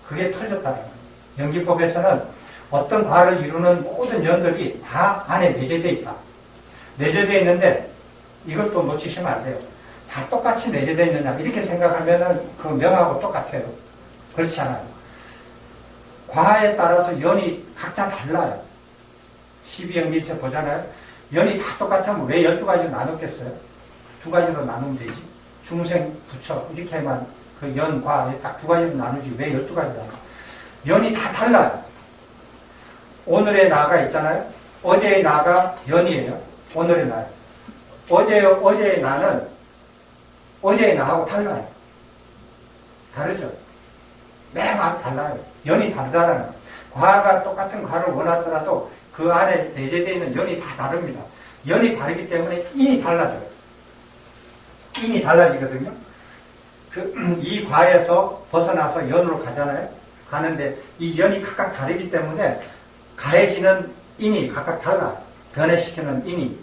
그게 틀렸다는 거예요. 연기법에서는 어떤 과를 이루는 모든 연들이 다 안에 내재되어 있다. 내재되어 있는데 이것도 놓치시면 안 돼요. 다 똑같이 내재되어 있느냐 이렇게 생각하면은 그 명하고 똑같아요. 그렇지 않아요. 과에 따라서 연이 각자 달라요. 12연기체 보잖아요. 연이 다 똑같으면 왜 12가지로 나눴겠어요? 2가지로 나누면 되지. 중생, 부처 이렇게만 그 연, 과 딱 2가지로 나누지 왜 12가지로 나눠? 연이 다 달라요. 오늘의 나가 있잖아요. 어제의 나가 연이에요. 오늘의 나예요. 어제의 나는 어제의 나하고 달라요. 다르죠? 매번 달라요. 연이 다르다는 거예요. 과가 똑같은 과를 원하더라도 그 안에 내재되어 있는 연이 다 다릅니다. 연이 다르기 때문에 인이 달라져요. 인이 달라지거든요. 이 과에서 벗어나서 연으로 가잖아요. 가는데 이 연이 각각 다르기 때문에 가해지는 인이 각각 달라. 변해시키는 인이.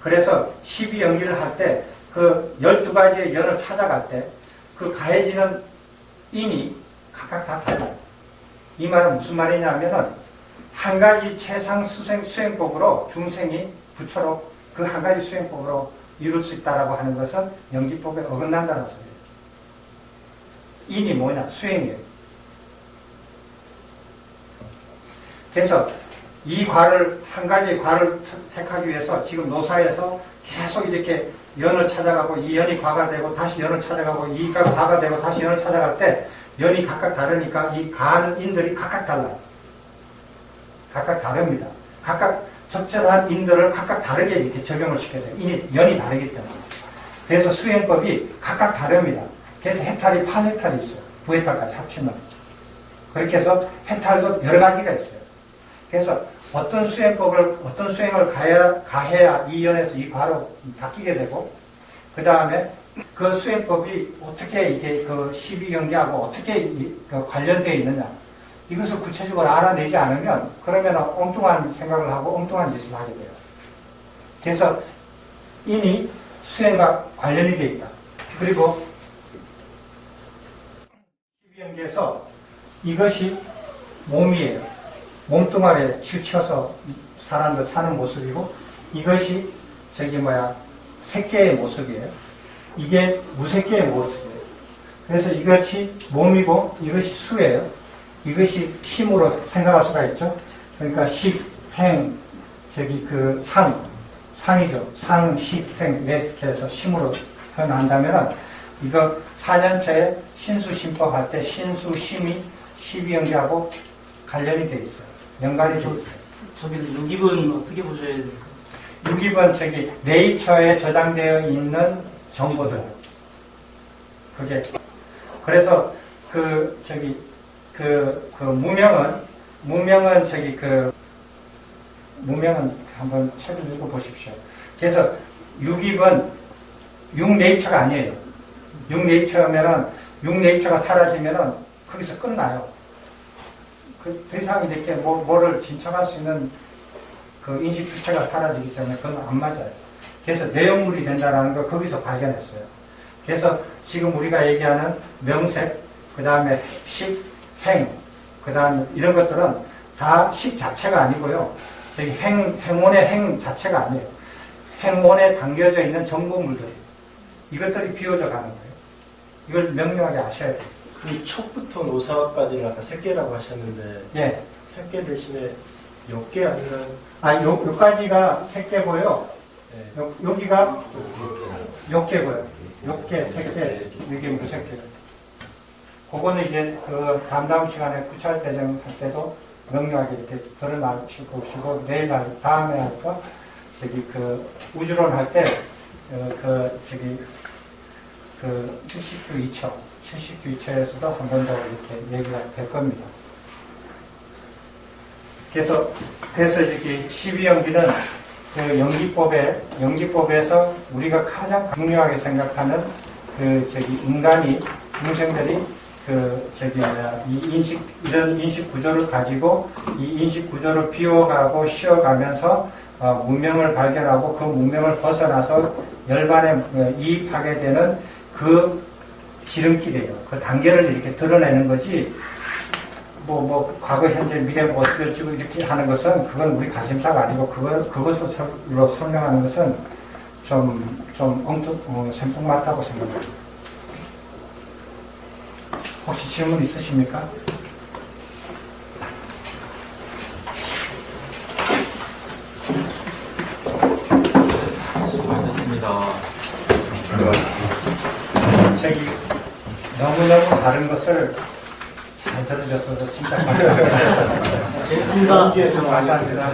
그래서 12연기를 할 때 그 12가지의 연을 찾아갈 때 그 가해지는 인이 각각 다 달라요. 이 말은 무슨 말이냐면은 한 가지 최상 수행법으로 중생이 부처로 그 한 가지 수행법으로 이룰 수 있다라고 하는 것은 연기법에 어긋난다는 소리예요. 인이 뭐냐? 수행이에요. 그래서 이 과를, 한 가지 과를 택하기 위해서 지금 노사에서 계속 이렇게 연을 찾아가고 이 연이 과가 되고 다시 연을 찾아가고 이가 과가 되고 다시 연을 찾아갈 때 연이 각각 다르니까 이 가하는 인들이 각각 달라요. 각각 다릅니다. 각각 적절한 인들을 각각 다르게 이렇게 적용을 시켜야 돼요. 연이 다르기 때문에. 그래서 수행법이 각각 다릅니다. 그래서 해탈이 8해탈이 있어요. 9해탈까지 합치면. 그렇게 해서 해탈도 여러 가지가 있어요. 그래서 어떤 수행을 가해야 이 연에서 이 과로 바뀌게 되고, 그 다음에 그 수행법이 어떻게 이게 그 12경기하고 어떻게 관련되어 있느냐. 이것을 구체적으로 알아내지 않으면 그러면 엉뚱한 생각을 하고 엉뚱한 짓을 하게 돼요. 그래서 인이 수행과 관련이 되어 있다. 그리고 12연계에서 이것이 몸이에요. 몸뚱아리에 치우쳐서 사람들 사는 모습이고 이것이 새끼의 모습이에요. 이게 무새끼의 모습이에요. 그래서 이것이 몸이고 이것이 수예요. 이것이 심으로 생각할 수가 있죠. 그러니까 식, 행, 상이죠. 상, 식, 행 이렇게 해서 심으로 표현한다면 이거 4년차에 신수심법 할 때 신수, 심이 12연계하고 관련이 돼 있어요. 연관이 돼 있어요. 저기서 6입은 어떻게 보셔야 될까요? 6입은 네이처에 저장되어 있는 정보들. 그게 그래서 무명은 한번 책을 읽어 보십시오. 그래서 6입은 6네이처가 아니에요. 6네이처가 사라지면은 거기서 끝나요. 더 이상 이렇게 뭐를 진척할 수 있는 그 인식 주체가 사라지기 때문에 그건 안 맞아요. 그래서 내용물이 된다는 걸 거기서 발견했어요. 그래서 지금 우리가 얘기하는 명색, 그 다음에 식, 행, 그 다음에 이런 것들은 다 식 자체가 아니고요. 행원의 행 자체가 아니에요. 행원에 담겨져 있는 정보물들이 이것들이 비워져 가는 거예요. 이걸 명료하게 아셔야 돼요. 그 척부터 노사까지는 아까 새끼라고 하셨는데 예. 새끼 대신에 역계 아니면 요까지가 새끼고요. 네. 여기가 역계고요. 역계, 새끼, 이게 무새끼. 그거는 이제 그 다음 시간에 구찰대정 할 때도 명료하게 이렇게 드러나실 것이고, 내일 다음에 할 거, 우주론 할 때, 70주 2처에서도 한 번 더 이렇게 얘기가 될 겁니다. 그래서 이렇게 12연기는 그 연기법에서 우리가 가장 중요하게 생각하는 인간이, 중생들이 이런 인식 구조를 가지고 이 인식 구조를 비워가고 쉬어가면서 문명을 발견하고 그 문명을 벗어나서 열반에 이입하게 되는 그 지름길이에요. 그 단계를 이렇게 드러내는 거지, 과거, 현재, 미래, 어떻게 찍고 이렇게 하는 것은, 그건 우리 관심사가 아니고, 그것으로 설명하는 것은 생뚱맞다고 생각합니다. 혹시 질문 있으십니까? 수고하셨습니다. 너무너무 다른 것을 잘 들어줘서 진짜 감사합니다. 재밌습니다. 연기에서 감사합니다.